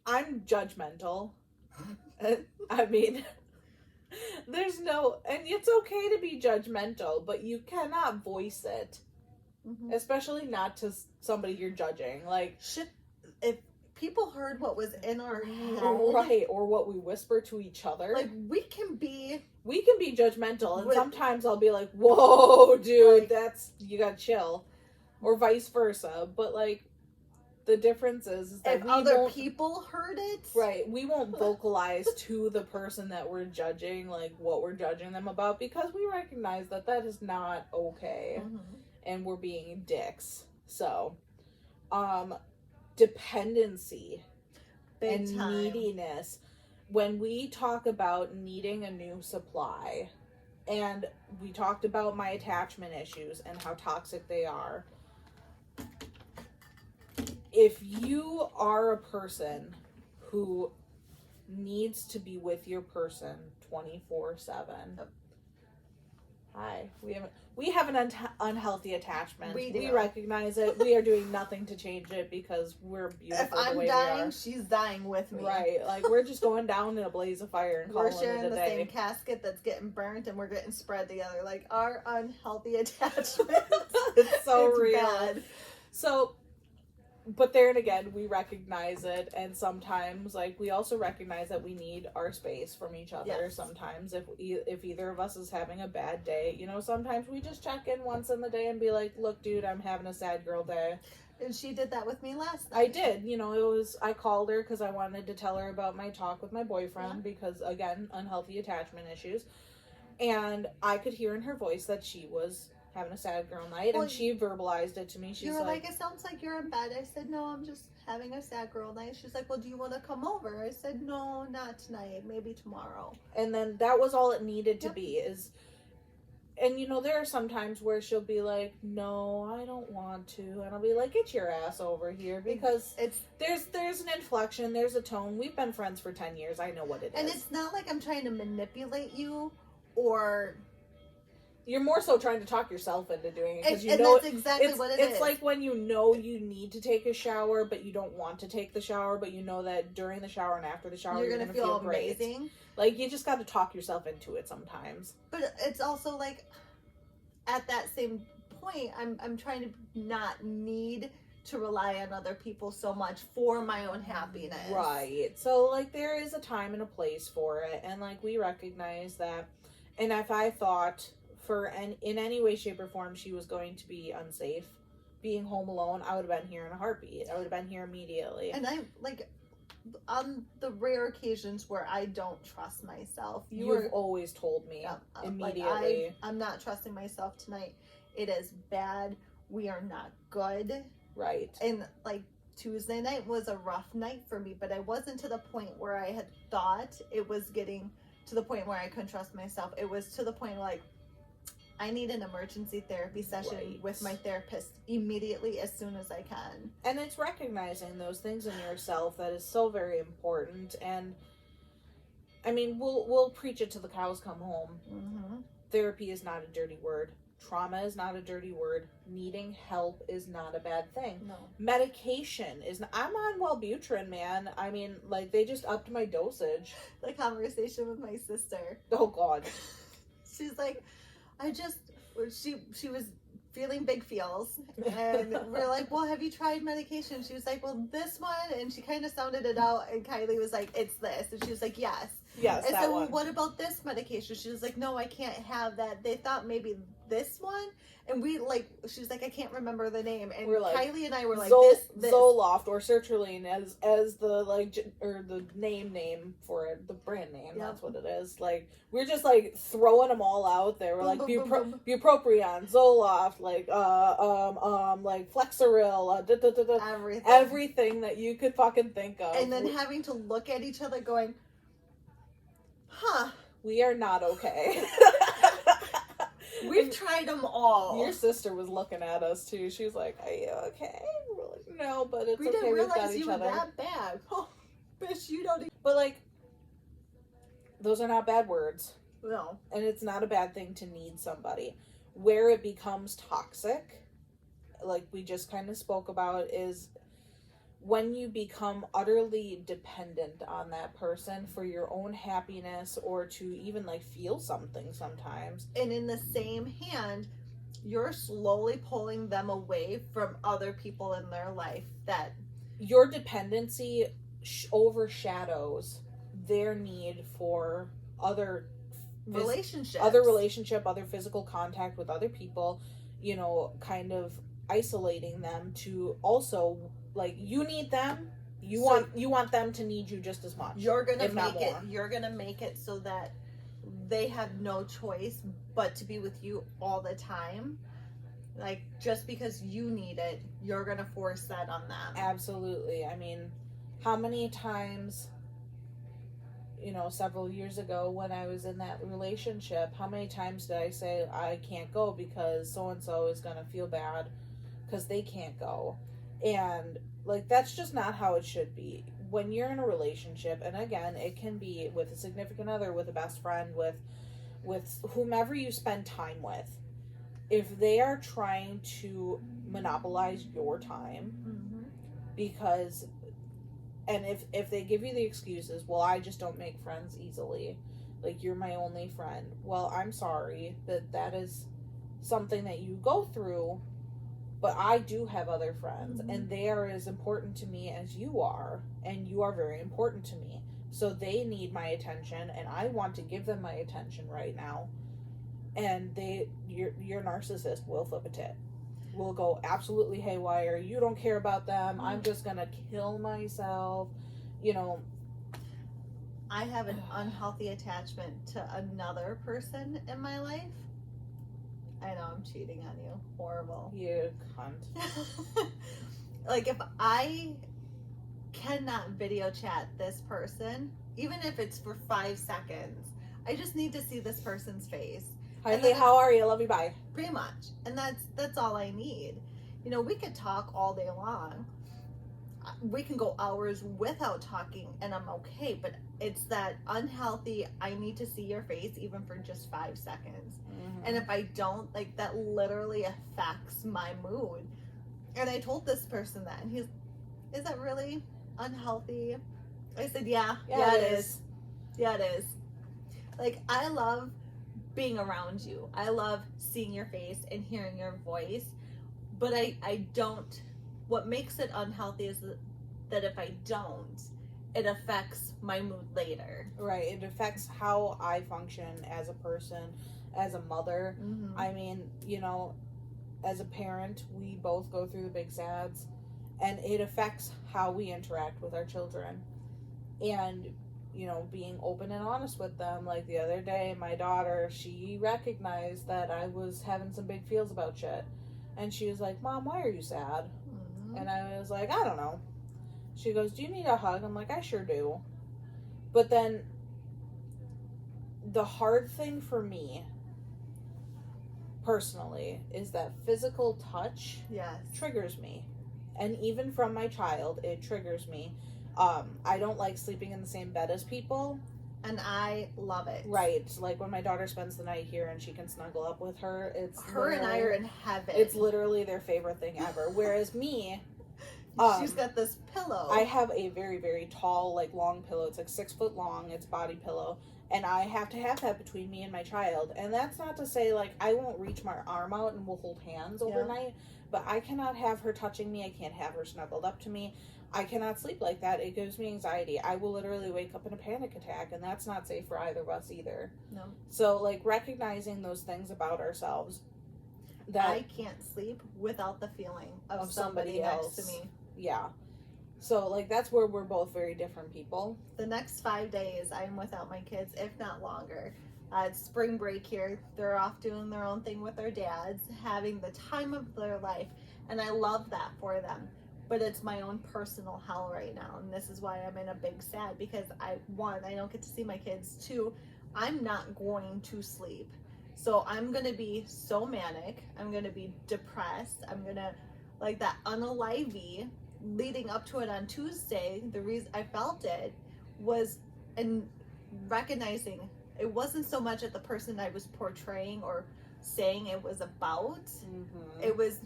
I'm judgmental. I mean, there's no, and it's okay to be judgmental, but you cannot voice it. Mm-hmm. Especially not to somebody you're judging. Like, if people heard what was in our head, right, or what we whisper to each other, like, we can be judgmental, and sometimes I'll be like, whoa, dude, like, you gotta chill, or vice versa. But like, the difference is that if other people heard it, right, we won't vocalize to the person that we're judging, like, what we're judging them about, because we recognize that is not okay. Mm-hmm. And we're being dicks. So, dependency Big and time. neediness. When we talk about needing a new supply, and we talked about my attachment issues and how toxic they are, if you are a person who needs to be with your person 24/7, hi, we have an unhealthy attachment. We recognize it. We are doing nothing to change it because we're beautiful. If I'm dying, she's dying with me. Right, like, we're just going down in a blaze of fire and calling we're sharing it a the day. same casket that's getting burnt, and we're getting spread together. Like, our unhealthy attachment. It's so real. Bad. So, but there and again, we recognize it, and sometimes, like, we also recognize that we need our space from each other. Yes. Sometimes, if either of us is having a bad day, you know, sometimes we just check in once in the day and be like, look, dude, I'm having a sad girl day. And she did that with me last night. I did. You know, I called her because I wanted to tell her about my talk with my boyfriend, because, again, unhealthy attachment issues. And I could hear in her voice that she was having a sad girl night, and she verbalized it to me. She's like, it sounds like you're in bed. I said, no, I'm just having a sad girl night. She's like, well, do you want to come over? I said, no, not tonight, maybe tomorrow. And then that was all it needed to be. And you know, there are some times where she'll be like, no, I don't want to, and I'll be like, get your ass over here, because there's an inflection, there's a tone. We've been friends for 10 years. I know what it is. And it's not like I'm trying to manipulate you, or you're more so trying to talk yourself into doing it, because that's exactly what it is. It's like when you know you need to take a shower, but you don't want to take the shower, but you know that during the shower and after the shower you're gonna feel great. Amazing. Like, you just got to talk yourself into it sometimes. But it's also like, at that same point, I'm trying to not need to rely on other people so much for my own happiness. Right. So, like, there is a time and a place for it, and, like, we recognize that. And if I thought in any way, shape, or form she was going to be unsafe being home alone, I would have been here in a heartbeat. I would have been here immediately. And I, like, on the rare occasions where I don't trust myself, you've always told me immediately. Like, I'm not trusting myself tonight. It is bad. We are not good. Right. And, like, Tuesday night was a rough night for me, but I wasn't to the point where I had thought it was getting to the point where I couldn't trust myself. It was to the point, like, I need an emergency therapy session with my therapist immediately, as soon as I can. And it's recognizing those things in yourself that is so very important. And I mean, we'll preach it till the cows come home. Mm-hmm. Therapy is not a dirty word. Trauma is not a dirty word. Needing help is not a bad thing. No. Medication is not. I'm on Wellbutrin, man. I mean, like, they just upped my dosage. The conversation with my sister. Oh, God. She's like, she was feeling big feels, and we're like, well, have you tried medication? She was like, well, this one, and she kind of sounded it out, and Kylie was like, it's this, and she was like, yes. Yes, I that said, one. well, what about this medication? She was like, no, I can't have that. They thought maybe this one. And we like, she was like, I can't remember the name. And We're like, Kylie and I were like, this. Zoloft or Sertraline as the like or the name for it, the brand name. Yep. That's what it is. Like we're just like throwing them all out there. We're Boom, like boom, boom, boom. bupropion, Zoloft, like like Flexeril, everything that you could fucking think of. And then having to look at each other, going, huh. We are not okay. We've tried them all. Your sister was looking at us too. She was like, "Are you okay?" We're like, "No, but it's we okay. didn't We've got realize each you were other." that bad. Oh, bitch, you don't. But like, those are not bad words, No. and it's not a bad thing to need somebody. Where it becomes toxic, like we just kind of spoke about, is when you become utterly dependent on that person for your own happiness or to even like feel something sometimes. And in the same hand, you're slowly pulling them away from other people in their life that your dependency overshadows their need for other relationships, other physical contact with other people, you know, kind of isolating them to also like you need them. You want them to need you just as much. You're gonna make it so that they have no choice but to be with you all the time. Like just because you need it, you're gonna force that on them. Absolutely. I mean, how many times, you know, several years ago when I was in that relationship, how many times did I say I can't go because so and so is gonna feel bad because they can't go? And like that's just not how it should be. When you're in a relationship, and again, it can be with a significant other, with a best friend, with whomever you spend time with, if they are trying to monopolize your time, Mm-hmm. because and if they give you the excuses, well, I just don't make friends easily, like you're my only friend, well, I'm sorry that is something that you go through, but I do have other friends, Mm-hmm. and they are as important to me as you are, and you are very important to me. So they need my attention, and I want to give them my attention right now. And your narcissist will flip a tit. Will go absolutely haywire. You don't care about them. I'm just gonna kill myself. You know. I have an unhealthy attachment to another person in my life. I know I'm cheating on you. Horrible. You cunt. Like if I cannot video chat this person, even if it's for 5 seconds, I just need to see this person's face. Hi, hey, how are you? Love you, bye. Pretty much. And that's all I need. You know, we could talk all day long. We can go hours without talking and I'm okay, but it's that unhealthy, I need to see your face even for just 5 seconds. Mm-hmm. And if I don't, like that literally affects my mood. And I told this person that, and is that really unhealthy? I said, yeah, it is. Yeah, it is. Like, I love being around you. I love seeing your face and hearing your voice. But I don't, what makes it unhealthy is that if I don't, it affects my mood later. Right. It affects how I function as a person, as a mother. Mm-hmm. I mean, you know, as a parent, we both go through the big sads, and it affects how we interact with our children. And, you know, being open and honest with them. Like the other day, my daughter, she recognized that I was having some big feels about shit. And she was like, Mom, why are you sad? Mm-hmm. And I was like, I don't know. She goes, do you need a hug? I'm like, I sure do. But then the hard thing for me personally is that physical touch triggers me. And even from my child, it triggers me. I don't like sleeping in the same bed as people. And I love it. Right. Like when my daughter spends the night here and she can snuggle up with her, it's her and I are in heaven. It's literally their favorite thing ever. Whereas me, she's got this pillow. I have a very, very tall, like long pillow. It's like 6 foot long. It's body pillow. And I have to have that between me and my child. And that's not to say, like, I won't reach my arm out and we'll hold hands overnight. But I cannot have her touching me. I can't have her snuggled up to me. I cannot sleep like that. It gives me anxiety. I will literally wake up in a panic attack, and that's not safe for either of us either. No. So, like, recognizing those things about ourselves. That I can't sleep without the feeling of somebody else next to me. Yeah. So, like, that's where we're both very different people. The next 5 days, I'm without my kids, if not longer. It's spring break here. They're off doing their own thing with their dads, having the time of their life. And I love that for them. But it's my own personal hell right now. And this is why I'm in a big sad, because I don't get to see my kids. 2, I'm not going to sleep. So I'm going to be so manic. I'm going to be depressed. I'm going to, like, that unalivey leading up to it on Tuesday. The reason I felt it was in recognizing it wasn't so much at the person I was portraying or saying it was about. Mm-hmm. It was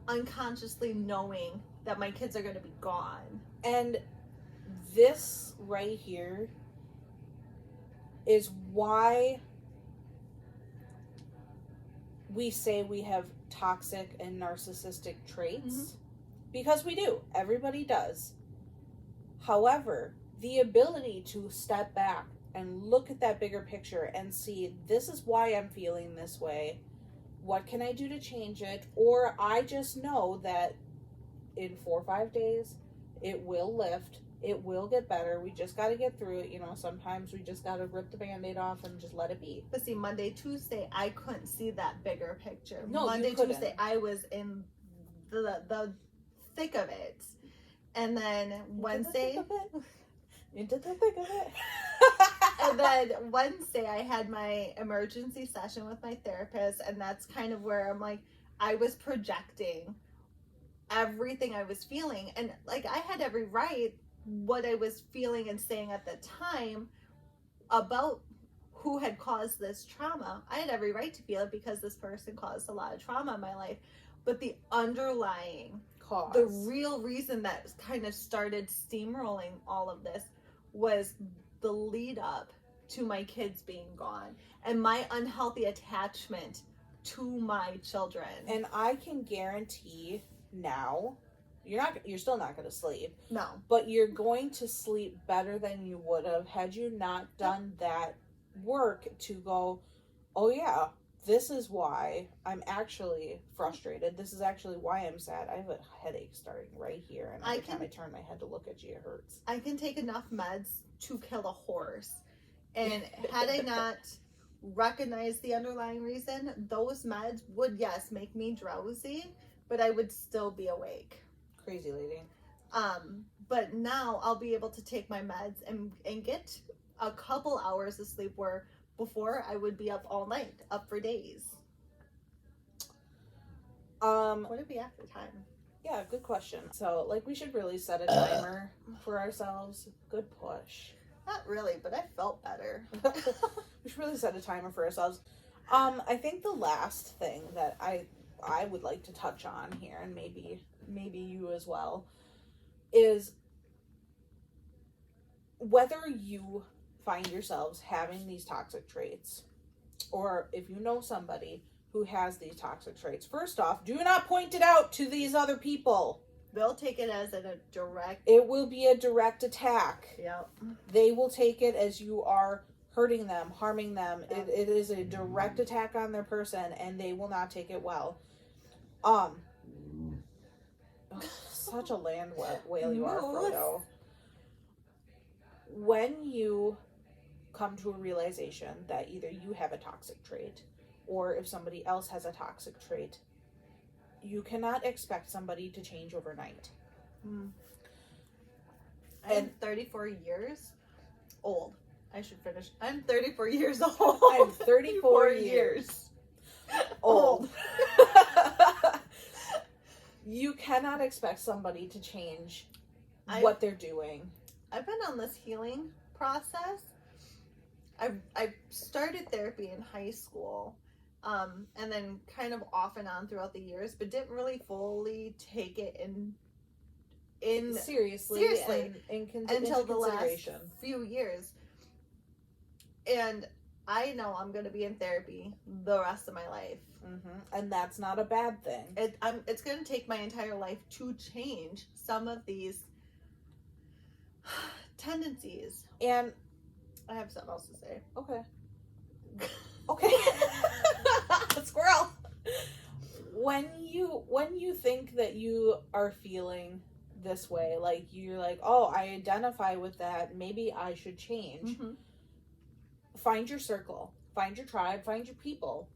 unconsciously knowing that my kids are going to be gone. And this right here is why we say we have toxic and narcissistic traits. Mm-hmm. Because we do. Everybody does. However, the ability to step back and look at that bigger picture and see, this is why I'm feeling this way. What can I do to change it? Or I just know that in 4 or 5 days, it will lift. It will get better. We just got to get through it. You know, sometimes we just got to rip the Band-Aid off and just let it be. But see, Monday, Tuesday, I couldn't see that bigger picture. No, Monday, you couldn't. Tuesday, I was in the thick of it. And then Wednesday... Into the thick of it. And then Wednesday, I had my emergency session with my therapist, and that's kind of where I'm like, I was projecting everything I was feeling, and like I had every right what I was feeling and saying at the time about who had caused this trauma. I had every right to feel it because this person caused a lot of trauma in my life, but the underlying Cause. The real reason that kind of started steamrolling all of this was the lead up to my kids being gone and my unhealthy attachment to my children. And I can guarantee now, you're still not going to sleep. No. But you're going to sleep better than you would have had you not done that work to go, oh yeah, this is why I'm actually frustrated. This is actually why I'm sad. I have a headache starting right here, and every time I turn my head to look at you, it hurts. I can take enough meds to kill a horse. And had I not recognized the underlying reason, those meds would, yes, make me drowsy, but I would still be awake. Crazy lady. But now I'll be able to take my meds and get a couple hours of sleep, where before I would be up all night, up for days. What did we have for time? Yeah, good question. So, like, we should really set a timer for ourselves. Good push. Not really, but I felt better. We should really set a timer for ourselves. I think the last thing that I would like to touch on here, and maybe you as well, is whether you find yourselves having these toxic traits, or if you know somebody who has these toxic traits. First off, do not point it out to these other people. They'll take it as a direct... It will be a direct attack. Yep. They will take it as you are hurting them, harming them. Yep. It is a direct attack on their person, and they will not take it well. Such a land whale you are, Frodo. When you come to a realization that either you have a toxic trait, or if somebody else has a toxic trait, you cannot expect somebody to change overnight. I'm 34 years old. I should finish. I'm 34 years old. I'm 34 years old. You cannot expect somebody to change what they're doing. I've been on this healing process. I started therapy in high school, and then kind of off and on throughout the years, but didn't really fully take it in seriously until the last few years. And I know I'm going to be in therapy the rest of my life. And that's not a bad thing. It's going to take my entire life to change some of these Tendencies. And I have something else to say. okay. Okay. Squirrel. When you think that you are feeling this way, like you're like, oh, I identify with that, maybe I should change. Mm-hmm. Find your circle, find your tribe, find your people,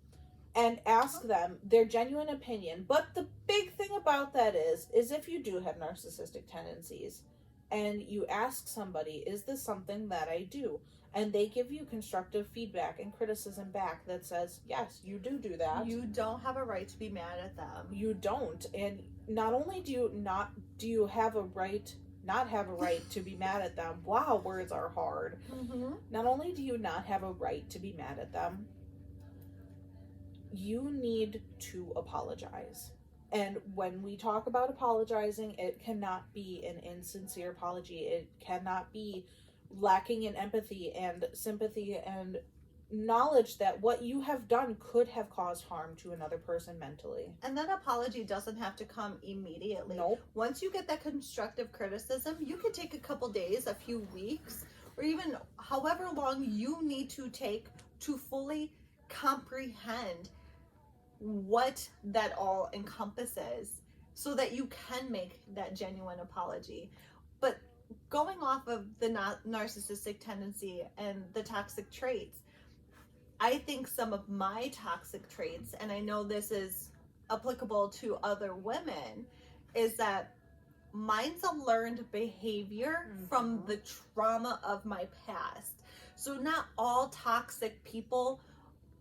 and ask them their genuine opinion. But the big thing about that is if you do have narcissistic tendencies and you ask somebody, is this something that I do? And they give you constructive feedback and criticism back that says, yes, you do that. You don't have a right to be mad at them. You don't. And not only do you have a right, not have a right to be mad at them. Wow, words are hard. Mm-hmm. Not only do you not have a right to be mad at them, you need to apologize. And when we talk about apologizing, it cannot be an insincere apology. It cannot be lacking in empathy and sympathy and knowledge that what you have done could have caused harm to another person mentally. And that apology doesn't have to come immediately. Nope. Once you get that constructive criticism, you can take a couple days, a few weeks, or even however long you need to take to fully comprehend what that all encompasses so that you can make that genuine apology. But going off of the narcissistic tendency and the toxic traits, I think some of my toxic traits, and I know this is applicable to other women, is that mine's a learned behavior from the trauma of my past. So not all toxic people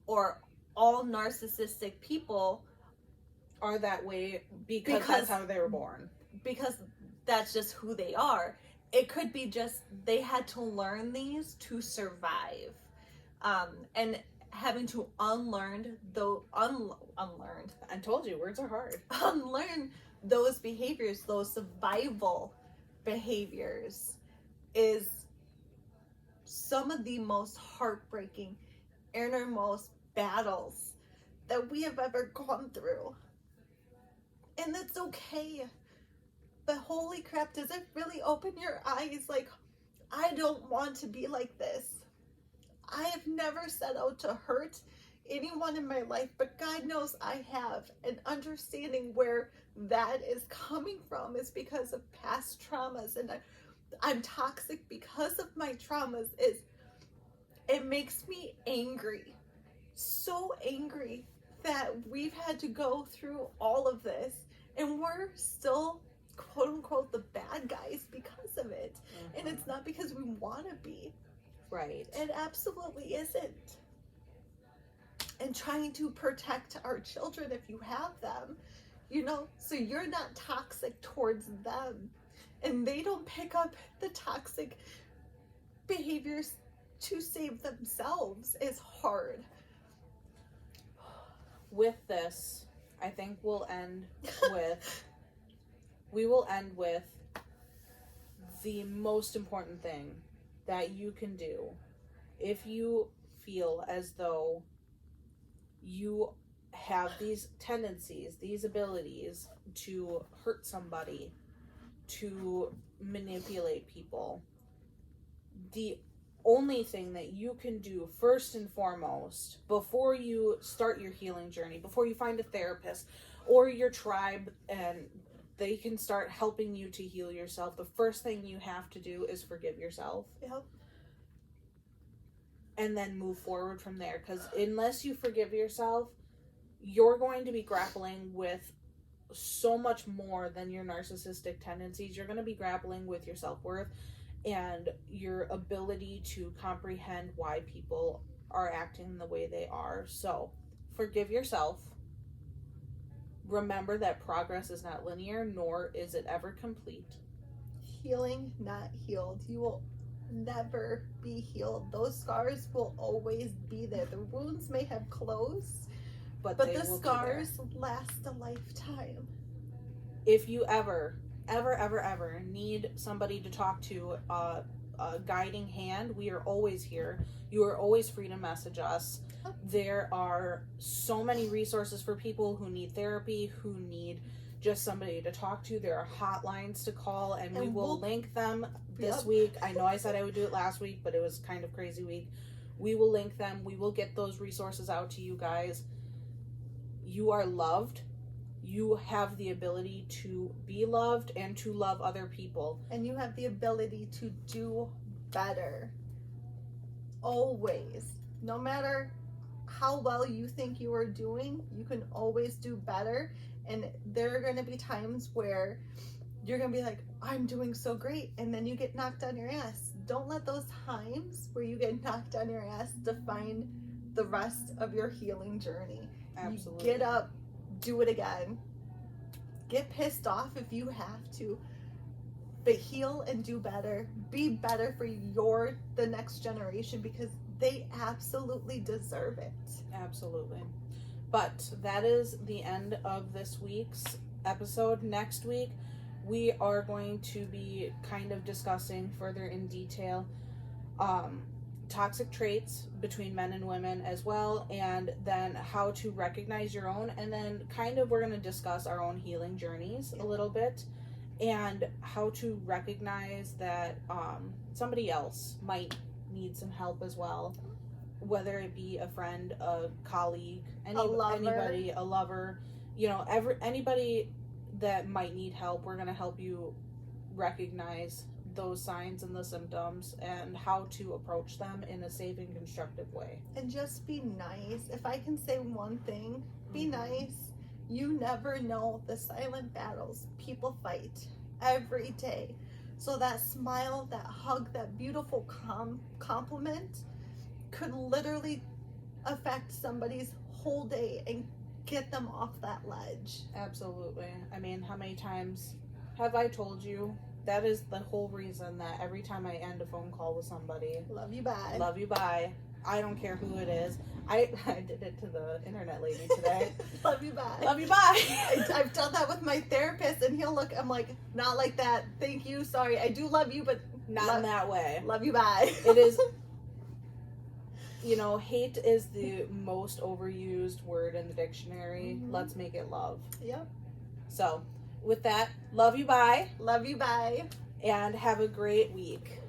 or all narcissistic people are that way because that's how they were born. Because that's just who they are. It could be just they had to learn these to survive. And having to unlearn. I told you, words are hard. Unlearn those behaviors, those survival behaviors, is some of the most heartbreaking, innermost battles that we have ever gone through. And that's okay. But holy crap, does it really open your eyes? Like, I don't want to be like this. I have never set out to hurt anyone in my life, but God knows I have. And understanding where that is coming from is because of past traumas. And I'm toxic because of my traumas. It makes me angry. So angry that we've had to go through all of this and we're still quote unquote the bad guys because of it. And it's not because we want to be. Right. It absolutely isn't. And trying to protect our children if you have them, so you're not toxic towards them and they don't pick up the toxic behaviors to save themselves is hard. With this, I think we will end with the most important thing that you can do if you feel as though you have these tendencies, these abilities to hurt somebody, to manipulate people. The only thing that you can do first and foremost before you start your healing journey, before you find a therapist or your tribe and they can start helping you to heal yourself, the first thing you have to do is forgive yourself. Yep. And then move forward from there. Because unless you forgive yourself, you're going to be grappling with so much more than your narcissistic tendencies. You're going to be grappling with your self-worth and your ability to comprehend why people are acting the way they are. So, forgive yourself. Remember that progress is not linear, nor is it ever complete. Healing, not healed. You will never be healed. Those scars will always be there. The wounds may have closed, but the scars last a lifetime. If you ever need somebody to talk to, a guiding hand, we are always here. You are always free to message us. There are so many resources for people who need therapy, who need just somebody to talk to, there are hotlines to call, and we And will link them this Yep. week. I know I said I would do it last week, but it was kind of crazy week. We will link them. We will get those resources out to you guys. You are loved. You have the ability to be loved and to love other people. And you have the ability to do better. Always. No matter how well you think you are doing, you can always do better. And there are going to be times where you're going to be like, I'm doing so great. And then you get knocked on your ass. Don't let those times where you get knocked on your ass define the rest of your healing journey. Absolutely. You get up, do it again. Get pissed off if you have to. But heal and do better. Be better for the next generation, because they absolutely deserve it. Absolutely. But that is the end of this week's episode. Next week, we are going to be kind of discussing further in detail toxic traits between men and women as well, and then how to recognize your own, and then kind of we're going to discuss our own healing journeys a little bit, and how to recognize that somebody else might need some help as well, whether it be a friend, a colleague, anybody, a lover, anybody that might need help. We're going to help you recognize those signs and the symptoms and how to approach them in a safe and constructive way. And just be nice. If I can say one thing, be nice. You never know the silent battles people fight every day. So that smile, that hug, that beautiful compliment could literally affect somebody's whole day and get them off that ledge. Absolutely. I mean, how many times have I told you? That is the whole reason that every time I end a phone call with somebody, love you, bye. Love you, bye. I don't care who it is. I did it to the internet lady today. Love you, bye. Love you, bye. I've done that with my therapist, and he'll look, I'm like, not like that. Thank you. Sorry. I do love you, but not in that way. Love you, bye. It is, hate is the most overused word in the dictionary. Mm-hmm. Let's make it love. Yep. So, with that, love you, bye. Love you, bye. And have a great week.